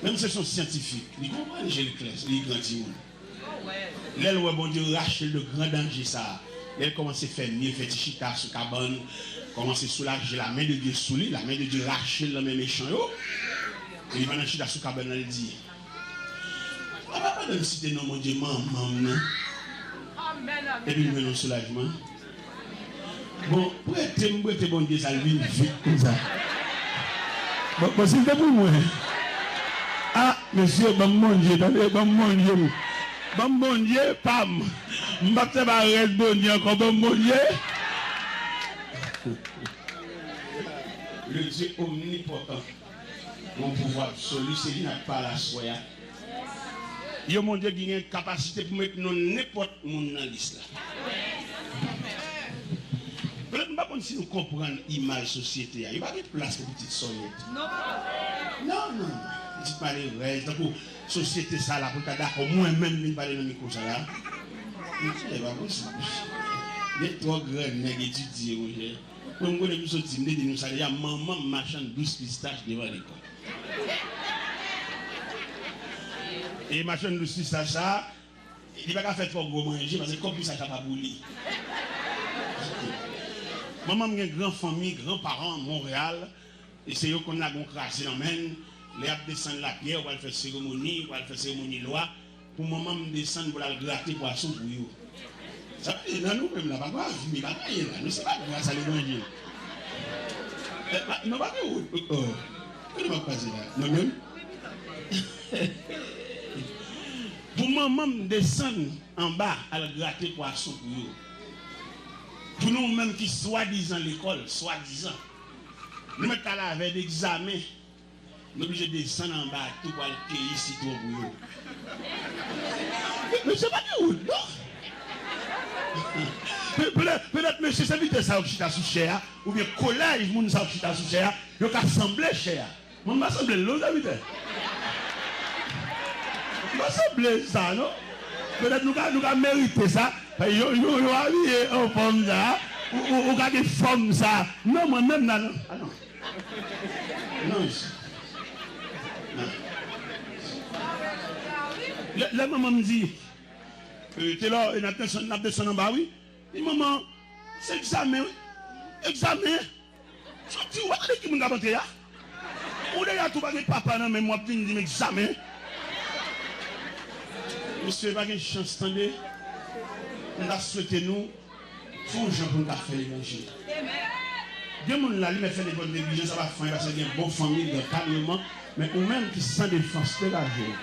Même si c'est son scientifique, il comprend les classes, les grands timons. Là, le bon Dieu rache le grand danger, ça. Elle commence à faire mieux, faire tichita sous cabane, commence à soulager la main de Dieu sous lui, la main de Dieu rache le même méchant. Et il va dans chita sous cabane, il dit, même si tu es non, mon Dieu, maman. Et puis, nous avons soulagement. Bon, pour être bon Dieu, ça vient vite comme ça. Bon, c'est pour moi. Ah, monsieur, bon Dieu, bon Dieu. Bon Dieu, pam. M'bapte ba reste bon Dieu encore bon Dieu. Le Dieu omnipotent, mon pouvoir absolu, c'est lui qui n'a pas la soya. Yo mon Dieu qui a une capacité pour mettre n'importe monde dans l'islam. Peut-être pas si nous comprenons l'image société, il n'y a pas de place pour petite soyette. Non. Petite malheureuse, donc société ça là, pour t'as d'accord, moi-même, je ne parle pas de micro ça là. C'est pas possible. Les trois grands nègres étudiés, quand on est sorti, nous ça, il y a maman machin 12 pistaches devant l'école. Et machin 12 pistaches ça, il va pas faire trop gros manger parce que comme ça pas bouli. Maman a une grande famille, grands-parents à Montréal, et c'est eux qu'on a craché dans main, les descendre la pierre, on va faire cérémonie, loi, pour maman me descendre pour la gratter poisson pour eux. Ça veut dire, nous même là, pas grave, mais pas là, nous c'est pas grâce à l'évangile. Non, pas où. Comment va passer là? Non, même. Pour maman me descendre en bas à la gratter poisson pour eux. Pour nous-mêmes qui soi-disant l'école, soi-disant, nous mettons là avec l'examen, nous sommes obligés de descendre en bas, tout pour le pays ici, tout pour eux. Mais c'est pas de où, non? Peut-être, monsieur, c'est vite ça qui est sous cher, ou bien collège, moun ça qui est sous cher, il y a assemblée cher. Mon m'a semblé l'autre, vite. M'a semblé ça, non? Peut-être nous avons mérité ça. Nous avons habillé en forme ça. Ou des formes ça. Non, moi-même, non. Ah non. Non. La maman me dit, tu es là, il a descendu en bas, oui. Et maman, c'est examen, oui. Examen. Tu vois qui m'a montré là? Ou d'ailleurs, tout va être papa, non, mais moi, je dis examen. Monsieur, pas de chance, attendez. On a souhaité nous, faut gens pour nous faire l'évangile. Dieu mon là, lui m'a fait des bonnes négligences, ça va faire parce qu'il y a une bonne famille de calmement, mais ou même qui sans défense, c'est la joie.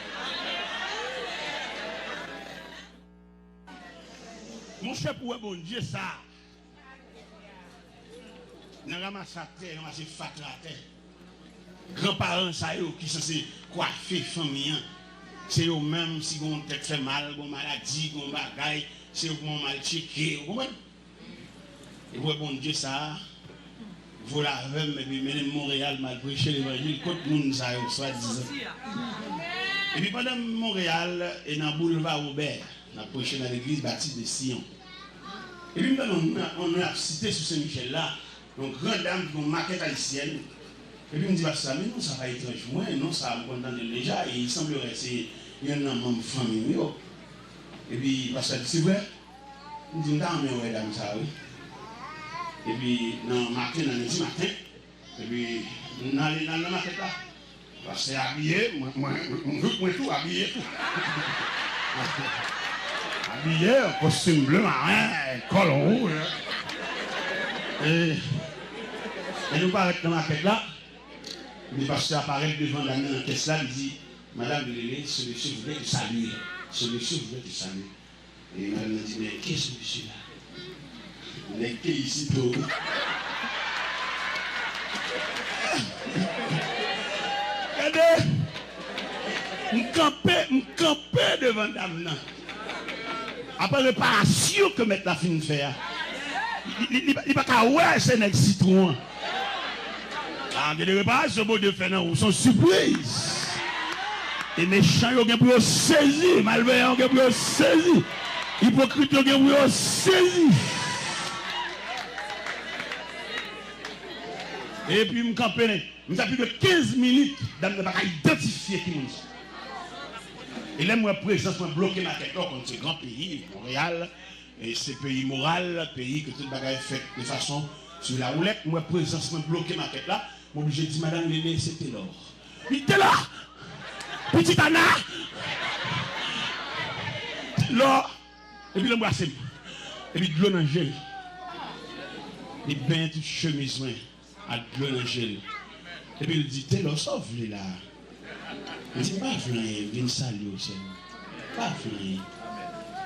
Mon cher pour bon Dieu, ça. Nous ramassons la terre, nous ramassons la terre. Grands-parents, ça y est, qui sont censés coiffer famille. C'est eux-mêmes, si on tête fait mal, on maladie, on bagaille, c'est eux qui ont mal checké. Vous comprenez? Et vous, bon Dieu, ça, vous l'avez, mais puis menez Montréal, mal prêché l'évangile, contre le monde, ça, soi-disant. Et puis pendant Montréal, et dans le boulevard Robert, on a prêché dans l'église baptiste de Sion. Et puis on a cité sur Saint-Michel là, donc grande dame qui ont maquette haïtienne. Et puis, il me dit, ça, mais non, ça va être étrange. Moi, non, ça me contente déjà. Et il semblerait que c'est un membre de famille. Et puis, parce que c'est vrai. Il me dit, non, mais dame, ça, oui. Et puis, dans le matin, dans le matin. Et puis, dans le matin là. Parce que c'est habillé, moi tout, habillé tout. Habillé, costume bleu marin, col rouge. Et nous parlons dans la maquette là. Le pasteur apparaît devant la main en caisse là, il dit, Madame de Lélé, ce monsieur voulait te saluer. Ce monsieur voulait te saluer. Et madame me dit, mais qui est ce monsieur là? Il est qui ici tout? Regardez, je campais devant dame là. Après réparation que mettre la fin de faire. Il n'y a pas qu'à ouais, c'est un citron. Ah, des réparations, bon Dieu fait non, sont surprises. Et méchants, ils ont pour saisir, malveillants, ils ont pour saisir. Hypocrites, ils ont pour saisir. Et puis, je me campagne, je plus de 15 minutes dans le bagage identifier qui nous. Et là, moi, présence, moi, bloqué ma tête contre ce grand pays, Montréal, et ce pays moral, pays que tout le bagage est fait de façon sur la roulette, moi, présence, moi, bloqué ma tête là. Moi, j'ai dit, Madame Léné, c'était l'or. Il était là. Petite Anna. l'or, et puis l'embrasser. Et puis de l'eau dans le gel. Il bain toute chemise à de l'eau dans le gel. Et puis il dit, t'es là, sauve-le là. Il dit, pas venir, viens saluer au Seigneur. Pas venir.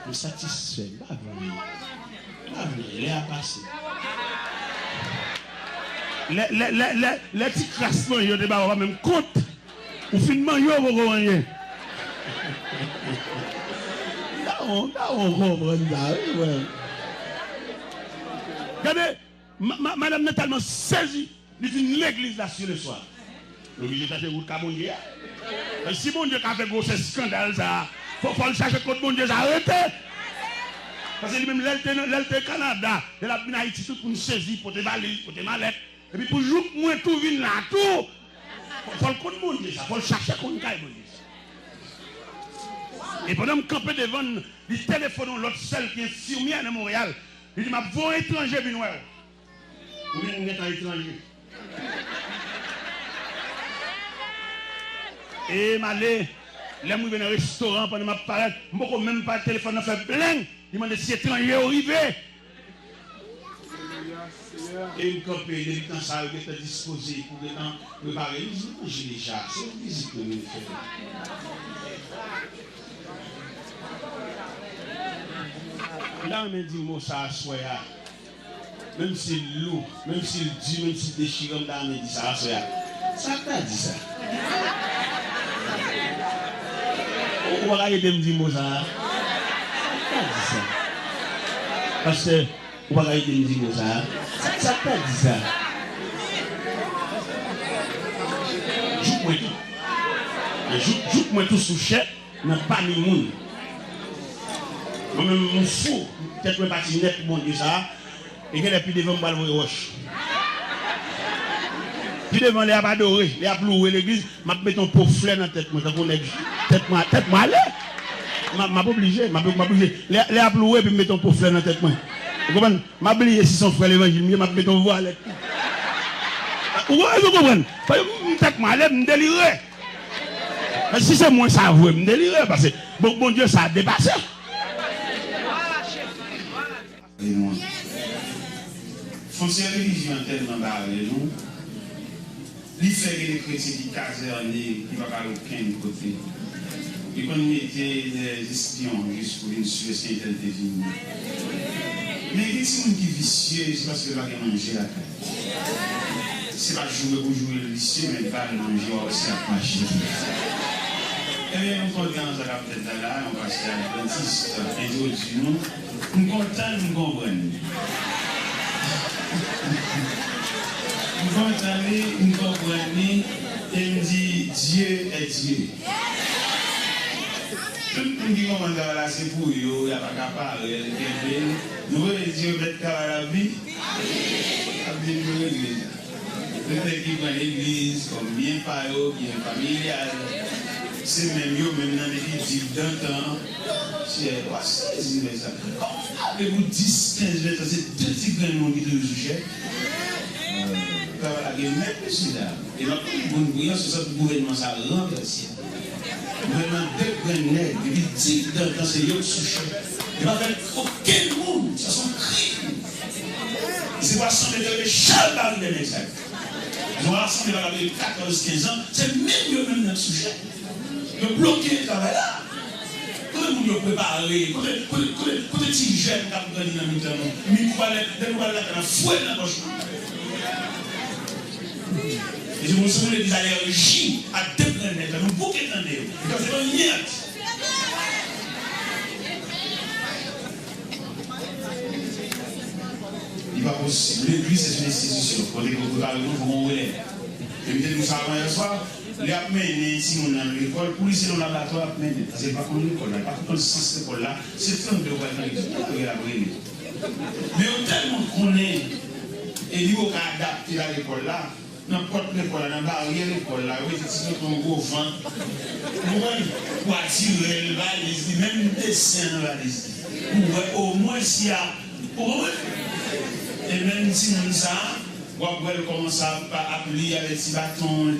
Me satisfait, pas venir. Pas venir, il est à passer. Les petits crassements, ils ont même compte. Ou finalement, ils ont rien. On comprend ça. Regardez, madame n'est tellement saisie, il fait l'église là sur le soir. L'obligé de chercher route à mon Dieu. Si mon Dieu a fait gros scandale, ça, il faut le chercher contre mon Dieu, ça arrête. Parce que lui-même, l'Elte Canada, de la bin Haïti, tout pour nous saisir, pour tes valises, pour tes mallettes. Et puis pour jouer moins tout vient là, tout. Il faut le contre mon Dieu, ça, il faut le chercher contre mon Dieu. Et pendant que je campais devant, il téléphone l'autre seul qui est infirmière de Montréal. Il dit, ma bon étranger, bien ouais. Ou bien on est un étranger. Et malé, là, je vais dans un restaurant pendant ma parade, je ne peux même pas le téléphone faire plein. Il m'a dit, si étranger arrivé. Et une copie de temps ça est disposé pour le temps préparer. J'ai déjà, c'est une visite que nous faisons. Là, on me dit, moi, ça a soya. Même si lourd, même s'il dit, même s'il déchire, là, on me dit, ça a soya. Ça t'a dit ça. On va aider me dire, moi, ça. Ça t'a dit ça. Parce que, on va aider me dire, moi, ça. Ça t'a dit ça. Joue-moi tout sous chèque, n'a pas mis moun. Moi-même, mon fou, peut-être que je suis net pour mon Dieu ça. Et que depuis devant, je vais le roche. Puis devant, les a adoré, les a ploué l'église, je vais mettre un pot fleur dans la tête. Tête moi, allez. Je ne suis pas obligé. Les a ploué, puis je mets un pot fleur dans la tête. Vous comprenez? Je vais oublier si son frère l'évangile, je vais mettre un voile. Vous comprenez? Tête moi, allez, je me délirer. Mais si c'est moi, ça vous me délirer. Parce que bon Dieu, ça a dépassé. Foncière religion tellement barrée, nous. Il fait que les chrétiens qui casernent, qui ne vont pas à aucun côté. Ils peuvent mettre des espions juste pour une situation divine. Mais il y a des gens qui sont vicieux, c'est parce qu'ils ne vont pas manger la terre. Ce n'est pas jouer pour jouer le vicieux, mais ils vont manger aussi à marcher. Eh bien, on compte dans la tête là, on va se faire un dentiste, introduit nous. Nous comptons, nous comprenons. Nous comprenons, nous comprenons, et nous dit Dieu est Dieu. Tout le monde qui comprend là, c'est pour eux, il n'y a pas qu'à parler. Nous voulons Dieu mettre à la vie. Peut-être qu'ils prennent l'église comme bien parole, bien familial. C'est même eux, même dans l'église d'antan. C'est quoi ça? Avez-vous 10, 15 mètres, c'est deux petits grains qui te le sujet. Il y a même plus là. Et donc, bon bouillant, c'est ça que le gouvernement ça renversé. Le gouvernement deux grains nets, depuis 10 d'antan, c'est eux sujet. Il va faire aucun monde, ça sont crimes. C'est pas sans mettre les chats dans le exact. Ils vont rassembler avec 14-15 ans, c'est même eux même notre sujet. Ils ont bloqué le travail là. Quand le monde préparé, quand les petits jeunes qui ont gagné dans le temps, ils vont aller dans la fouette dans la poche. Et je me souviens des allergies à deux planètes, nous beaucoup d'années. Quand c'est pas une merde. Il n'est pas possible. L'église, c'est une institution. Quand on prépare le monde, on relève. Et peut-être que nous savons hier soir, les amener si on a l'école, pour ici, on a la toile, parce que c'est pas comme l'école, pas comme cette école-là, c'est plein de voies dans l'église. Mais tellement qu'on est, et il faut adapter à l'école là, n'importe l'école, dans la barrière l'école là, oui, c'est un gros vent. Pour attirer le valise, même le dessin dans la valise. Au moins s'il y a. Et même si on ça, on commence à appeler avec ses bâtons,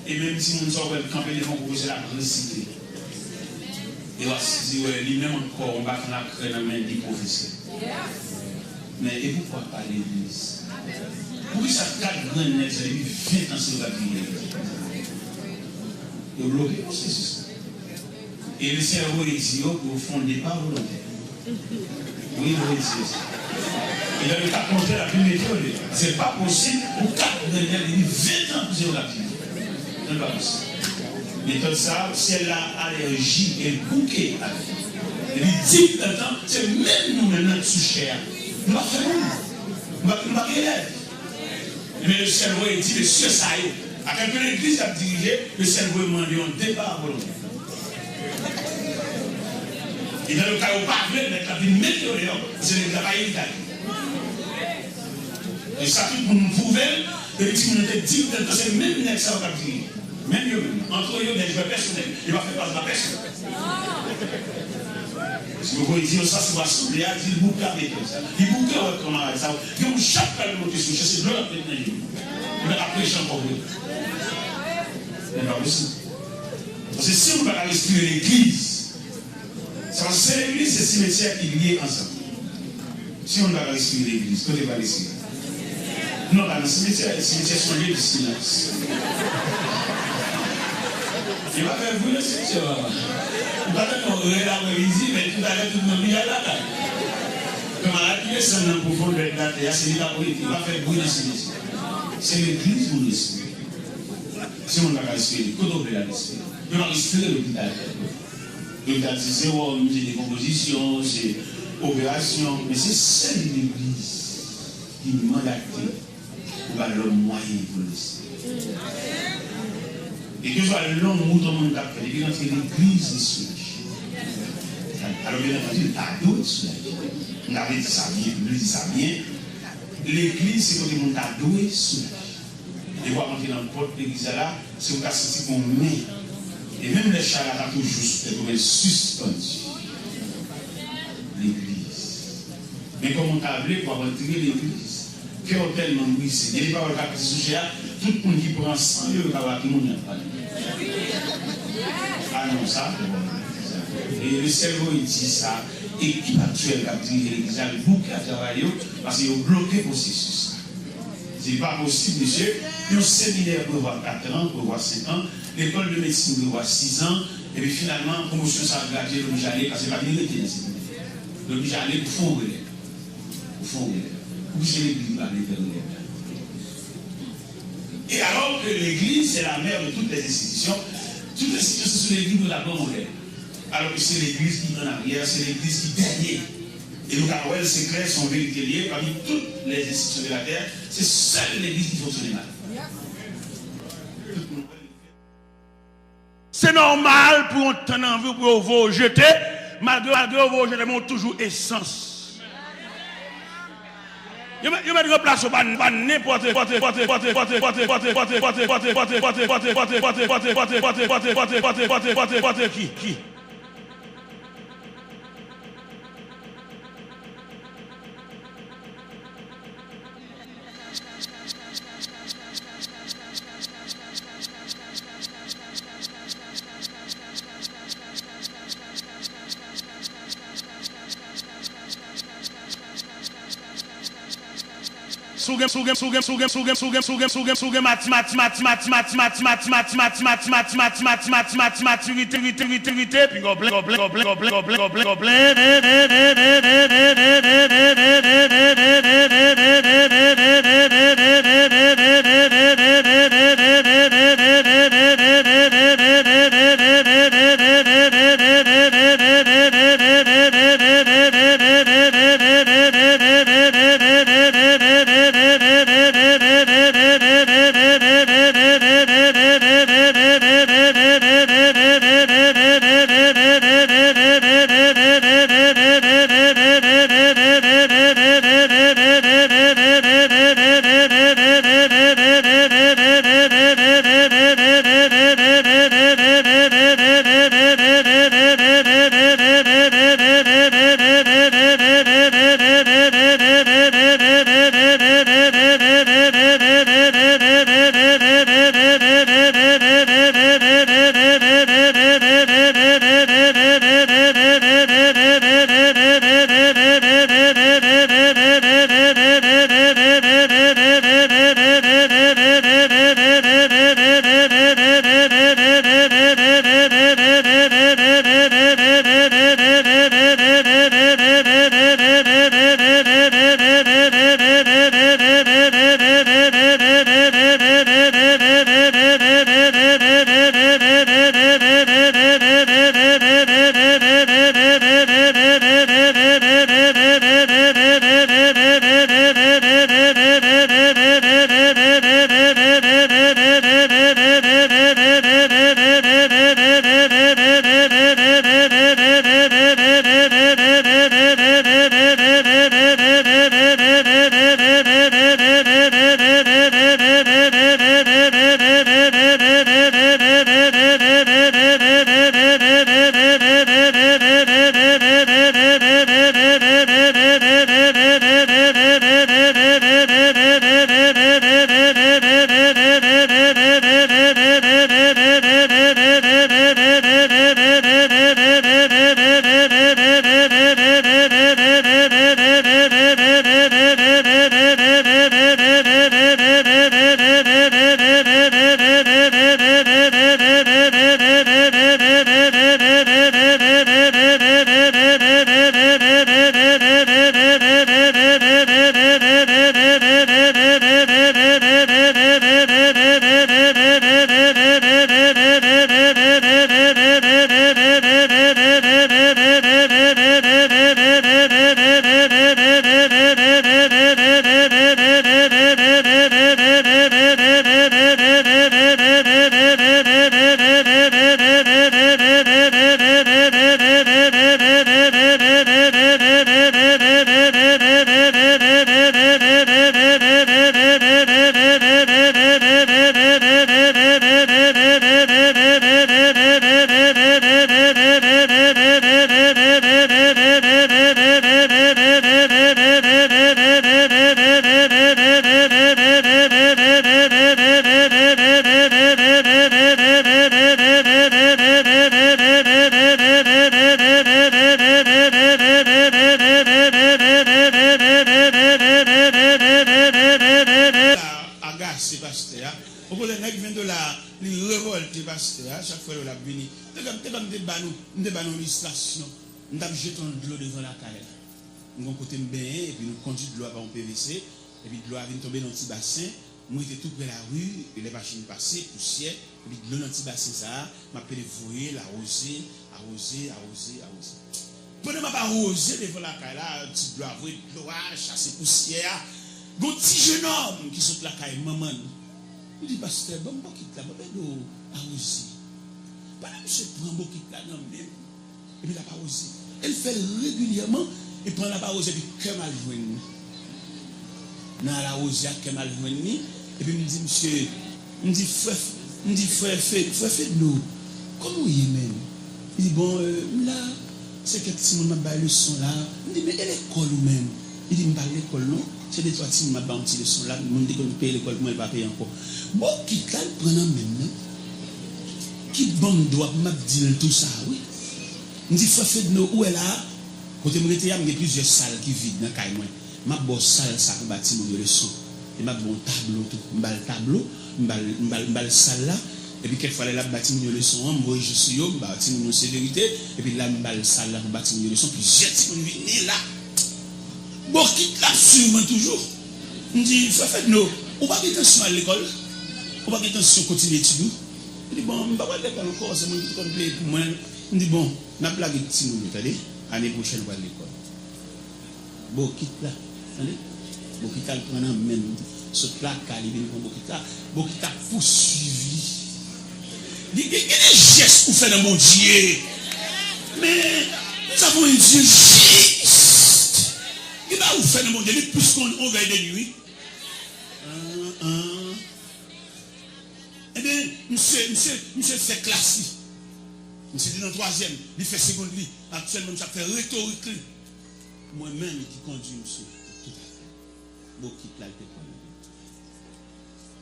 et même si on sort camper devant pour la réciter. Et aussi, lui-même encore, on va faire la crème dans la main du professeur. Mais et pourquoi pas l'église? Pourquoi ça 4 grands nègres, ça depuis 20 ans sur la vie? Ils ont bloqué le processus. Et le cerveau est dit, au fond, n'est pas volontaire. Oui, oui, c'est ça. Il a le cas contre la première méthode. Ce n'est pas possible pour 4 grands nègres, depuis 20 ans sur la vie. Ce n'est pas possible. Méthode ça, si elle a allergie, elle bouquet avec. Elle dit dans le temps, c'est même nous maintenant sous chair. Nous ne faisons pas. Nous ne faisons pas. Mais le cerveau est dit, monsieur Saïd, à quelqu'un l'église a dirigé, le cerveau est demandé un départ volontaire. Et dans le cas où pas vrai, avec la vie météorique, c'est le travail d'Italie. Et ça tout pour nous prouver, que les petits monde étaient dit, c'est même net ça va dire. Même eux, entre eux, des joueurs personnels, il va faire pas de la personne. Si vous voyez dire ça, c'est rassemblé, il dit bouquet avec ça. Il bouquet avec comment ça. Donc chaque fois que vous montez sur c'est de l'autre maintenant. Il va après champ pour vous. C'est pas possible. Parce que si on va respirer l'église, c'est l'église et le cimetière qui lient ensemble. Si on va respirer l'église, qu'on va respirer. Non, dans le cimetière sont liés de silence. Il va faire brûler le cimetière. Il va faire qu'on aurait l'après-midi, mais tout à l'heure, tout le monde vient là. Comme à la clé, c'est un profond de la terre, c'est la politique. Il va faire brûler le cimetière. C'est l'église pour respirer. Si on va respirer, quand on va respirer, on va respirer l'hôpital. L'hôpital, c'est des compositions, c'est opération, mais c'est celle de l'église qui mandatait pour avoir le moyen pour le respirer. Et que ce soit le long mouton monde a fait, il y a l'église de soulage. Alors bien entendu, l'ado est soulagé. On avait dit ça bien, on dit ça bien. L'église, c'est quand le monde ado est soulagé. Et voir rentrer dans le porte de l'église là, c'est au cas senti qu'on met. Et même les charlatans toujours suspendus. L'église. Mais comme on t'a appelé pour rentrer l'église, cœur tellement brisé, il n'y a pas de sujet, tout le monde qui prend 100 euros, il va voir tout le monde n'a pas. Ah non, ça, et le cerveau il dit ça, équipe actuelle qui a dirigé l'église, le bouc qui a travaillé, parce qu'ils ont bloqué le processus. Ce n'est pas possible, monsieur. Un séminaire pour voir 4 ans, pour voir 5 ans, l'école de médecine pour voir 6 ans, et puis finalement, promotion ça a gradué, le j'allais, parce que c'est pas bien le séminaire. Donc j'allais pour fond relais. Pour fond relais. Pour que l'église va aller vers relais. Et alors que l'église, c'est la mère de toutes les institutions ce sont les livres de la bonne modèle. Alors que c'est l'église qui en arrière, c'est l'église qui derrière. Et donc, alors, les secrets sont vérifiés parmi toutes les institutions de la terre. C'est seule l'église qui fonctionne mal. C'est normal pour un tenant envie pour vous jeter, malgré vous jeter, mais toujours essence. Je vais remplacer pas n'importe qui. cassé pasteur. Au bout d'un vient de là, il révolte pasteur. Chaque fois il a venu. C'est comme des banous, illustration. Nous avons jeté de l'eau devant la caille. Nous avons côté baigner et puis nous conduisons de l'eau avant PVC. Et puis de l'eau vient tomber dans un petit bassin. Nous étions tout près de la rue, et les machines passaient, poussière, et puis de l'eau dans un petit bassin, ça, m'a appelé voyer, l'arroser. Pendant que je arrosé devant la caille, là, tu dois avoir de l'eau, chasser poussière. Un petit jeune homme qui saute la caille, maman. Il dit, pasteur, bon, bon, quitte là, bon, ben, arroser. Pendant que monsieur prend un bon quitte là, non, même. Et puis il n'a pas arrosé. Elle fait régulièrement, et prend la arrosé, et puis que mal joindre. Dans la rosière, que mal joindre. Et puis il me dit, monsieur, il me dit, frère, fais de l'eau. Comment vous y même? Il dit, bon, là, c'est que petit monde m'a le son là. Il dit, mais et l'école ou même? Il dit, je ne parle pas l'école, non? C'est des trois petits m'a le son là. Il dit qu'on paye l'école, moi, il ne va pas payer encore. Bon, qui là, il prend en même, non? Qui bon doit m'a dit tout ça, oui? Il dit, frère, fais de l'eau, où est là? Quand je me il y a plusieurs salles qui vident dans le caille. Je vais salle ça pour bâtir mon leçon. Et je vais bon tableau tout. Je vais salle là. Et puis quelquefois là bâtir mon leçon, moi je suis yo, bâtir mon sévérité. Et puis là je vais salle là pour bâtir mon leçon. Puis j'ai mon venir là. Bon quitte là sûrement toujours. On dit frère nous, on va être attention à l'école. On va être attention à continuer l'étude. Je dis bon, je ne vais pas aller à l'école encore, c'est mon qui complet pour moi. On dit bon, on a blagué petit nous attendez. Année prochaine on va à l'école. Bon quitte là. Bokita le prenant même ce plat calibré pour Bokita. Bokita poursuivi. Il y a des gestes pour faire dans mon Dieu. Mais nous avons un Dieu juste. Il va vous faire dans mon Dieu plus qu'on veille de nuit. Eh bien, monsieur fait classe. Monsieur dit dans le troisième, il fait seconde lit. Actuellement, ça fait rhétorique. Moi-même qui conduis, monsieur. Beaucoup de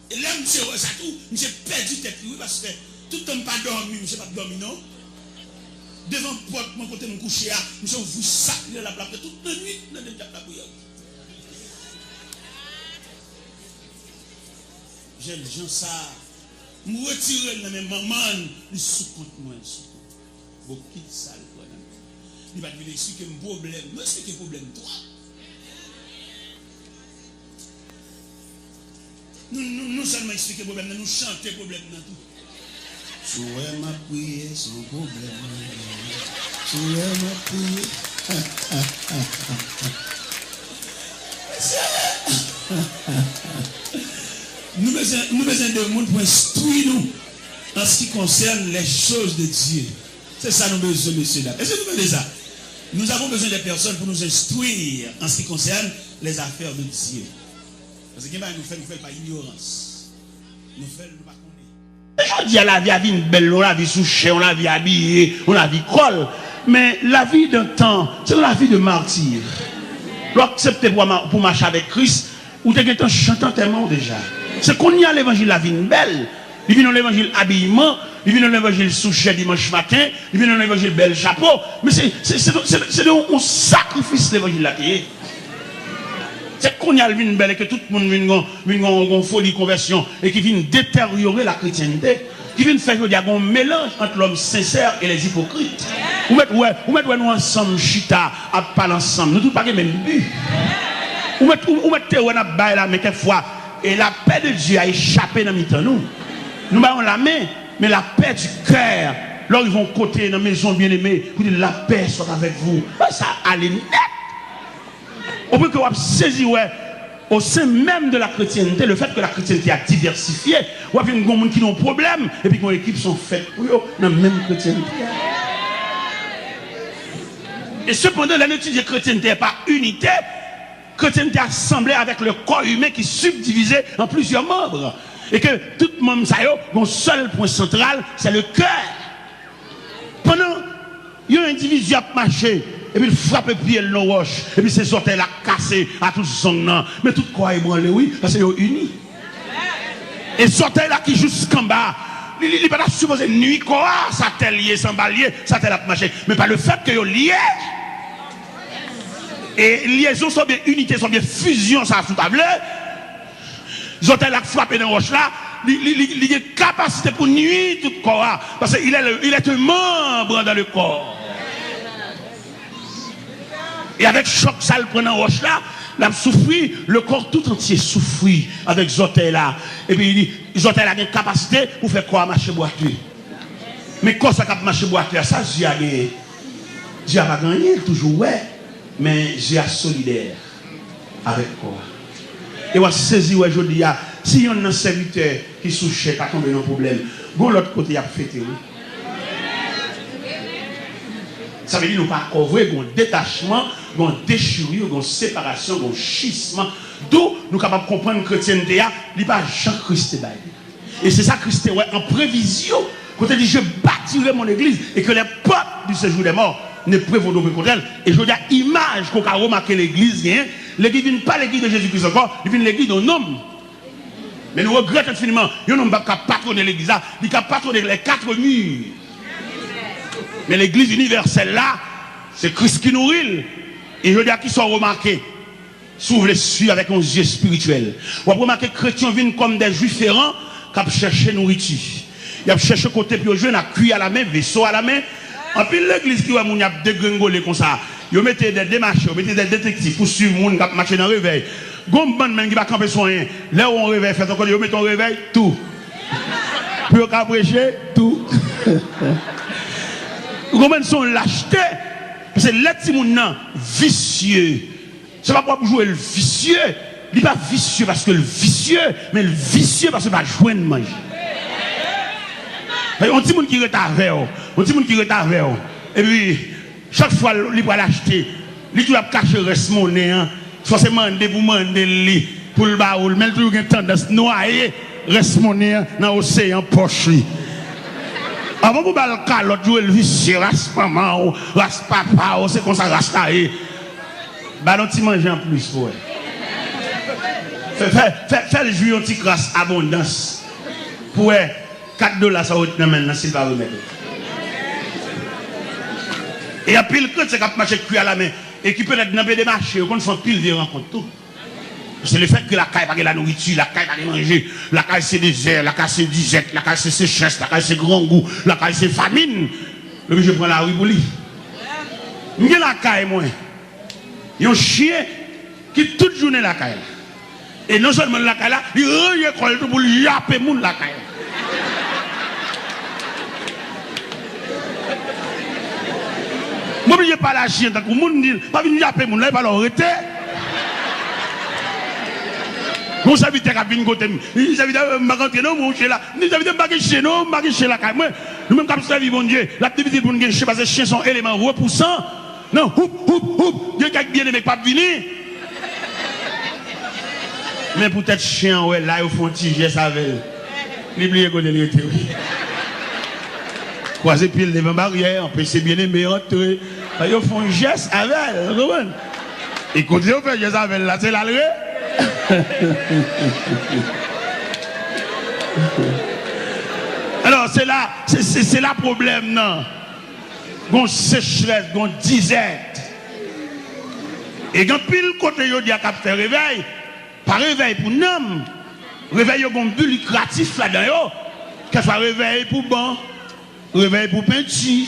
et là, monsieur, ça tout, monsieur perdu tête, oui, parce que tout le temps pas dormi, monsieur pas dormi, non? Devant porte, mon côté, mon coucher, monsieur, vous sacrez la plaque toute la nuit, dans le diable la bouillard. J'aime gens ça, me retirer dans mes mamans, ils sous-comptent moi, ils beaucoup de sale, il va venir expliquer un problème, moi, c'est quel problème, toi? Nous seulement expliquer le problème, nous chanter le problème dans tout. Souhait ma prière, son problème. Souhait ma prière. Nous besoin de monde pour instruire nous en ce qui concerne les choses de Dieu. C'est ça nous besoin, messieurs. Est-ce que vous voulez ça? Nous avons besoin de personnes pour nous instruire en ce qui concerne les affaires de Dieu. Parce que nous faisons par ignorance. Nous faisons pas connaître. Je dis à la vie a vie une belle, on la vie souchée, on la vie habillée, on la vie colle. Mais la vie d'un temps, c'est la vie de martyr. L'accepter pour marcher avec Christ, ou t'es un chantant tellement déjà. C'est qu'on y a l'évangile la vie une belle. Il vient dans l'évangile habillement, il vient dans l'évangile souché dimanche matin, il vient dans l'évangile bel chapeau. Mais c'est un sacrifice l'évangile là qui est. C'est qu'on y a une belle et que tout le monde vient en folie conversion et qui vient détériorer la chrétienté, qui vient faire un mélange entre l'homme sincère et les hypocrites. Vous mettez nous ensemble, chita, à parler ensemble, nous tous pas le même but. Vous mettez nous là, mais quelquefois, et la paix de Dieu a échappé dans nous. Nous avons la main, mais la paix du cœur, là ils vont côté dans la maison bien-aimée, pour dire la paix soit avec vous. Ça allait net. Au point que vous avez saisi, au sein même de la chrétienté, le fait que la chrétienté a diversifié, vous avez des gens qui ont un problème, et puis les équipes sont faites pour eux, dans la même chrétienté. Et cependant, la étude de chrétienté n'est pas unité, chrétienté assemblée avec le corps humain qui est subdivisé en plusieurs membres. Et que tout le monde, ça y est, mon seul point central, c'est le cœur. Pendant, il y a un individu a marché, et puis il frappe le pied dans roche, et puis ses orteils a cassé à tout son nom. Mais tout quoi est branlé, oui, parce qu'ils sont unis. Et ses orteils là qui jusqu'en bas, il n'est pas supposé nuit quoi, ça t'a lié, sans balier, ça t'a marché. Mais par le fait que vous lié. Et liaison sont bien unité, sont bien fusion, ça sous table. hôtels qui frappent dans roche là, il a une capacité pour nuire tout le corps. Parce qu'il est un membre dans le corps. Et avec choc ça le prend dans roche là, il a souffert, le corps tout entier souffre avec hôtels là. Et puis il dit, les hôtels ont une capacité pour faire quoi marcher boiteux. Mais quand ça a marché boiteux, ça j'ai gagné. J'ai pas gagné toujours ouais, mais j'ai solidaire avec quoi. Et on saisi ouais je dis si y a un serviteur qui souche pas tomber dans problème, bon l'autre côté il a fêté. Ça veut dire nous pas couvrir un détachement, un déchirure, une séparation, un schisme. D'où nous capables de comprendre que chrétienté il pas Jean-Christ bail. Et c'est ça Christ ouais en prévision quand il dit je bâtirai mon église et que les peuples du séjour des morts ne prévaudront pas contre elle. Et je dis à image qu'on a remarqué l'église, l'église n'est pas l'église de Jésus-Christ encore, il vient l'église d'un homme. Mais nous regrettons infiniment, il y a un homme qui a patronné l'église, il a patronné les 4 murs. Mais l'église universelle là, c'est Christ qui nourrit. Et je dis à qui sont remarqués, s'ouvre les yeux avec un yeux spirituel. On va remarquer que les chrétiens viennent comme des juifs errants qui cherchent nourriture. Ils cherchent côté puis ils jouent à cuillère à la main, vaisseau à la main. En plus, l'église qui va dégringoler comme ça, ils mettent des démarches, ils mettent des détectives pour suivre les gens qui marchent dans le réveil. Gomban qui va camper son rien. Là où on réveille, fait encore, ils mettent un réveil, tout. Puis on va prêcher, tout. Gomban sont lâchetés. Parce que les gens vicieux. Ce n'est pas pour jouer le vicieux. Il n'est pas vicieux parce que le vicieux, mais le vicieux parce qu'il va jouer de manger. On dit qui est avec on dit qui est avec et puis chaque fois il va l'acheter il doit cacher reste monnaie forcément demander pour demander pour le baoul mais il toujours une tendance noyer reste monnaie dans l'océan poche avant pour le calotte jouer le vicieux race maman race papa c'est comme ça race taille bah non tu manges en plus pour faire le jouer un petit grâce abondance pour $4 ça va être maintenant s'il va remettre. Et il y a pile que c'est qui marche cuit à la main et qui peut être dans des marchés, on fait pile de rencontres tout. C'est le fait que la caille pas la nourriture, la caille pas manger, la caille c'est désert, la caille c'est disette, la caille c'est sécheresse, la caille c'est grand goût, la caille c'est famine. Le je prends la rue pour lui. M'gè la caille moi. Il y a un chien qui toute journée la caille. Et non seulement la caille là, il récolte pour yapper moun la caille. N'oubliez pas la chienne, donc le monde dit, pas venir yapper moun là, il va l'arrêter. Mon serviteur a bien côté, il serviteur m'a rentré non mon chien là, il serviteur m'a chez nous, m'a chez la caille. Moi, nous même comme servir bon Dieu, l'activité pour nous chez parce que chiens sont éléments repoussants. Non, houp, Dieu qui bien aimé pas venir. Mais peut-être chien ouais là ils font tiger ça avec. N'oubliez qu'on est était. Croiser pile devant barrière, empêcher bien aimé rentrer. Ils font un geste avec, vous comprenez? Et quand ils font un geste avec là, c'est la loi. Alors c'est là problème non. Gon sécheresse, gon disette. Et quand pile côté yo dit à cap faire réveil, pas réveil pour nom. Réveil yo gon but lucratif là-dedans yo. Qu'elle soit réveil pour bon, réveil pour peinture.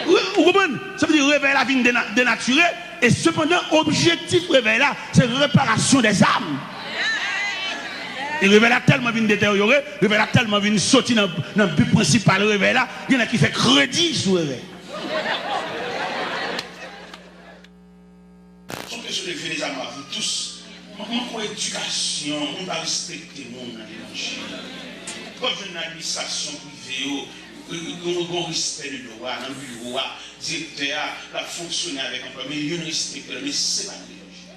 Vous comprenez? Ça veut dire réveil la vie dénaturée. Et cependant, objectif réveil là, c'est réparation des âmes. Et réveil là tellement vient détériorer, réveil là tellement vient sortir dans le but principal réveil là, il y en a qui fait crédit sur réveil. Son question de venir à vous tous. Mon éducation, on va respecter mon l'évangile. Comme une administration privée, on respecte le droit, dans le bureau, directeur, la fonctionner avec un peu, mais il respecte, mais c'est pas l'évangile.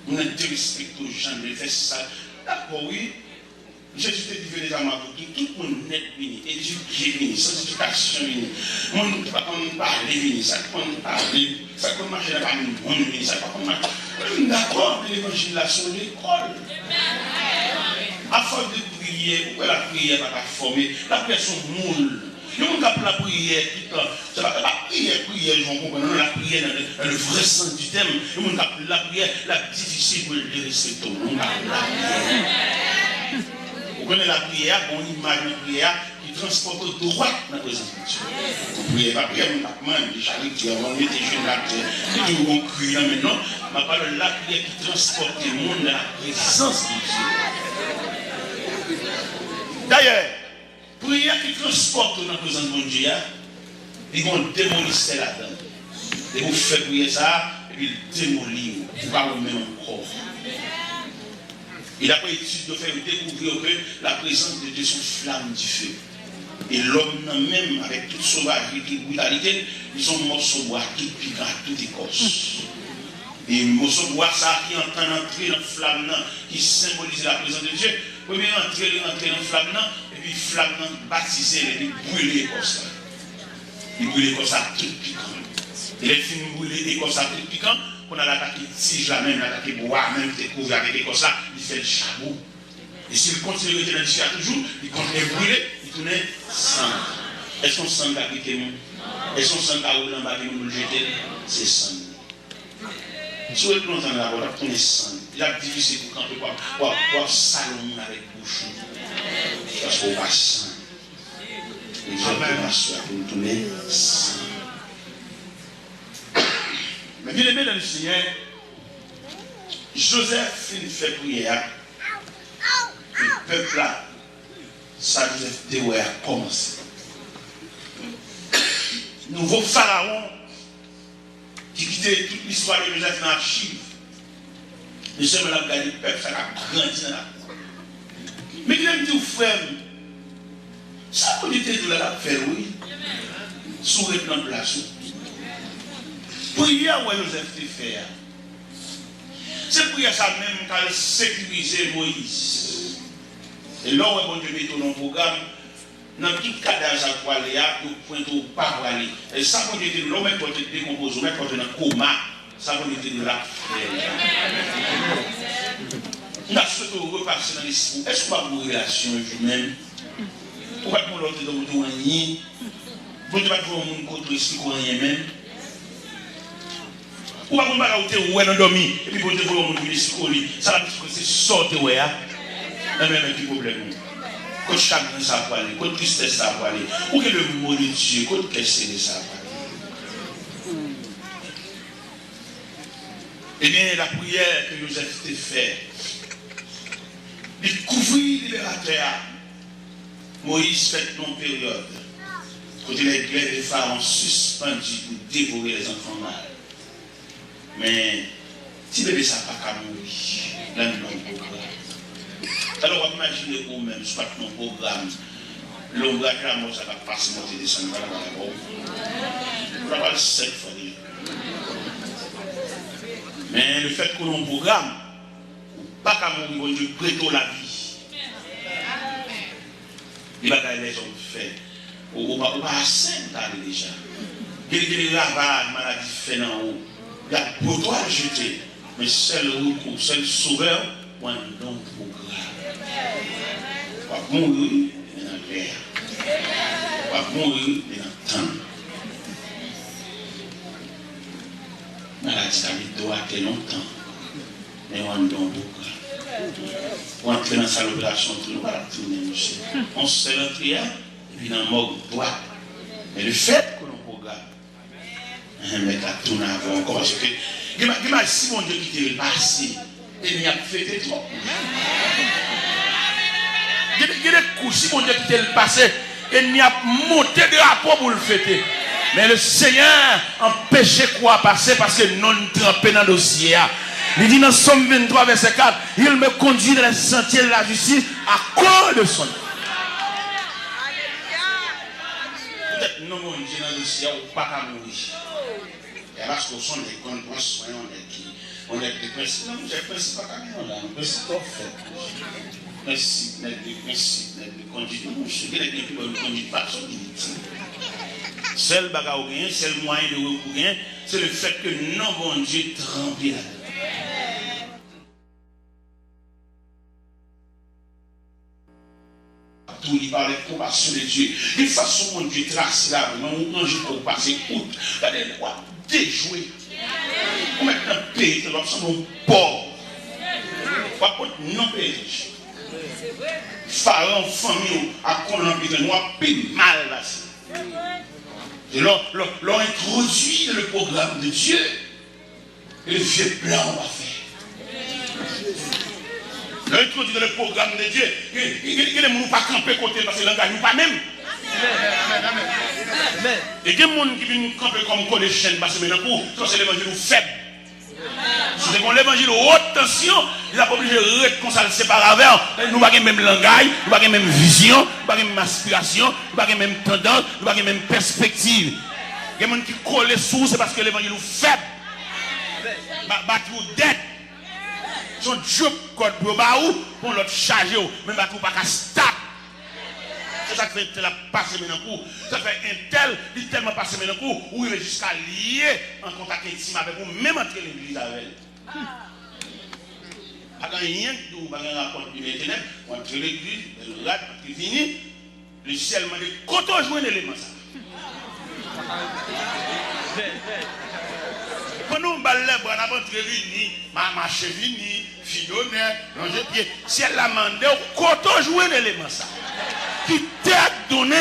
On a été respecté aux gens, de faire ça. D'accord, oui. Jésus te dit venez à moi pour tout le monde net venu, éduqué venu, sans éducation venu. On ne peut pas parler venu, ça peut parler, ça peut marcher là parmi nous, venu, ça peut marcher. D'accord, l'évangile là sur l'école. À force de prier, pourquoi la prière va pas former, la personne moule. Nous avons la prière, c'est pas la prière, je comprends, la prière dans le vrai sens du terme. Nous avons la prière, la difficile pour le rester tout. Nous avons la prière. Vous connaissez la prière, on imagine la prière qui transporte droit dans la présence de Dieu. Vous priez pas prière, on a demandé, les charité, on met des jeunes là, et tout on crie là maintenant. Ma parole de la prière qui transporte le monde dans la présence de Dieu. D'ailleurs, prière qui transporte dans la présence de Dieu, ils vont démolir celle là-dedans. Et vous faites prier ça, et puis ils démolissent, vous parlez même encore. Et après étude de faire découvrir que la présence de Dieu sont flamme du feu. Et l'homme même, avec toute sauvagerie, toute brutalité, ils sont morceaux de bois, tout piquant, toute écorce. Et morceaux de bois, ça qui entend entrer dans la flamme, qui symbolise la présence de Dieu, premier entrer dans la flamme, et puis flamme baptisée, et puis brûler comme ça. Il brûle comme ça, tout piquant. Et les films brûlés comme ça, tout piquant. On a l'attaqué tige là même, l'attaqué bois, même découvert avec comme ça, il fait le chabot. Et s'il continue dans le discours toujours, il continue à brûler, il tourne sang. Est-ce qu'on sent la piquer mon? Est-ce qu'on sent la roule en bas qui nous le jeter? C'est sang. Si vous êtes longtemps dans la route, on tourne sang. Il a difficile pour camper, pour salon avec bouchon. Parce qu'on va sang. Et j'ai m'asseoir pour nous tourner sang. Mais bien aimé dans le Seigneur, Joseph fait prière. Le peuple là, ça Joseph Théoé a commencé. Nouveau pharaon qui quittait toute l'histoire de Joseph dans l'archive. Le Seigneur l'a gagné, le peuple, ça a grandi dans la cour. Mais il aime dire, frère, ça peut dire que la faire, oui. Sous le plan de la soupe. Prière où Joseph te fait. C'est prière ça même qu'elle sécurisé Moïse. Et là où bon Dieu met dans le programme, dans tout cadavre à quoi il y a, nous pointons pas pour aller. Et ça qu'on était l'homme quand tu décomposes, même quand tu es dans le coma, ça qu'on était là. Nous avons souhaité repasser dans l'esprit. Est-ce qu'on va pour une relation humaine? Pourquoi qu'on l'autre dans le monde rien? Vous ne pouvez pas voir un monde contre l'esprit qu'on rien même. Ou pas qu'on va où on dormi et puis vous devez voir un monde l'esprit ça va c'est sortir ouais hein. Même un petit problème. Quand chagrin ça va aller, quand tristesse ça va aller, ou que le mot de Dieu, quand question ça va aller. Eh bien, la prière que Joseph t'a fait, il couvrit le libérateur. Moïse fait une longue période, quand les glaives des pharaons suspendus pour dévorer les enfants mâles. Mais si bébé ça n'a pas qu'à mourir, là nous avons un programme. Alors imaginez vous-même, soit mon programme, l'ombrage de la mort, ça va passer, monter, descendre, ça va la mort. On va pas 7 fois déjà. Mais le fait que l'on programme, pas qu'à mourir, bon Dieu, prêtons la vie. Les bagailles les hommes fait. On va assez déjà. Il y a des ravages, maladies faites en haut. Il y a pour toi jeter, mais seul recours, seul sauveur, pour un long programme. On va mourir dans la guerre. On va mourir dans le temps. Maladie, ça doit être longtemps. Mais on a un long programme. Pour entrer dans sa opération, on va tourner, monsieur. On se fait l'entrée, et puis dans le mort droit. Mais le fait que l'on programme, mais la tourne avant encore parce que si mon Dieu qui t'est passé et il n'y a fait trop. Il y a des coups si mon Dieu qui t'est passé et il n'y a monté de rapport pour le fêter. Mais le Seigneur empêchait quoi passer parce que non trempé dans le dossier. Il dit dans Somme 23 verset 4, il me conduit dans les sentiers de la justice à cause de son nom. Peut-être non, mon Dieu dans le dossier ou pas qu'à mourir. Et parce qu'on sont des grands soins, on est des principes. Non, j'ai principe pas camion là, on principe pas fait. Principe, des conduite. Non, je sais que les gens ne conduisent pas son dignité. Seul bagage ou rien, seul moyen de recourir, c'est le fait que non, bon Dieu tremble là. tout, il parle de compassion de Dieu. De façon dont Dieu trace là, on range pour passer outre. Regardez, on va déjouer. On met un pays, on va faire pauvre. On va pas non payer. Pharaon, famille, à Colombie, on va plus mal passé. Et l'on introduit le programme de Dieu. Et le vieux plan on va faire. L'on introduit le programme de Dieu. Il y a des gens qui ne pas camper côté parce que le langage nous pas même. Et il y a des gens qui viennent camper comme collège chaîne parce que maintenant, c'est l'évangile faible. Si c'est l'évangile haute tension, il n'a pas obligé de rester comme ça, le séparer avec. Nous n'avons pas le même langage, nous n'avons pas la même vision, nous n'avons pas la même aspiration, nous n'avons pas la même tendance, nous n'avons pas la même perspective. Il y a des gens qui collent sous, c'est parce que l'évangile est faible. Battre dette. Son job code pour l'autre charger, même battre pas qu'à stable. C'est ça que fait la passer maintenant. Ça fait un tel, il est tellement passé maintenant où il est jusqu'à lier en contact intime avec vous, même entre l'église avec elle. Il n'y a rien de rapport du Internet entre l'église et le rad qui finit. Le ciel m'a dit quand on joue un élément ça. Quand nous balles, on a ventre réuni, ma chevini, fillonnaire, ranger pied. Si elle l'a demandé, quand on joue un élément ça. Qui t'a donné.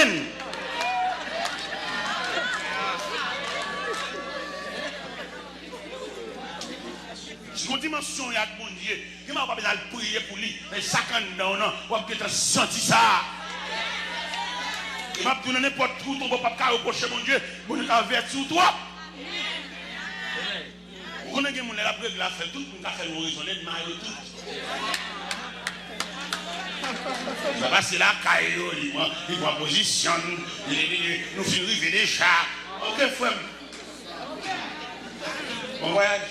Si une dimension il y a mon Dieu, il m'a pas besoin de prier pour lui, mais chacun non, on va peut-être sentir ça. Il m'a donné n'importe où, on ne va pas reprocher mon Dieu, mon Dieu a vertu sur toi. Vous connaissez mon la preuve, la fait tout, on a fait nous raisonner de marier tout. Ça va, c'est la caillou, il prend position, nous finissons arriver déjà. Ok, frère. Bon voyage.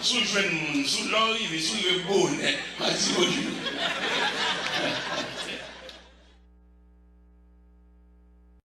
Sous le jeune monde, sous l'orive, sous le bonnet. Merci beaucoup.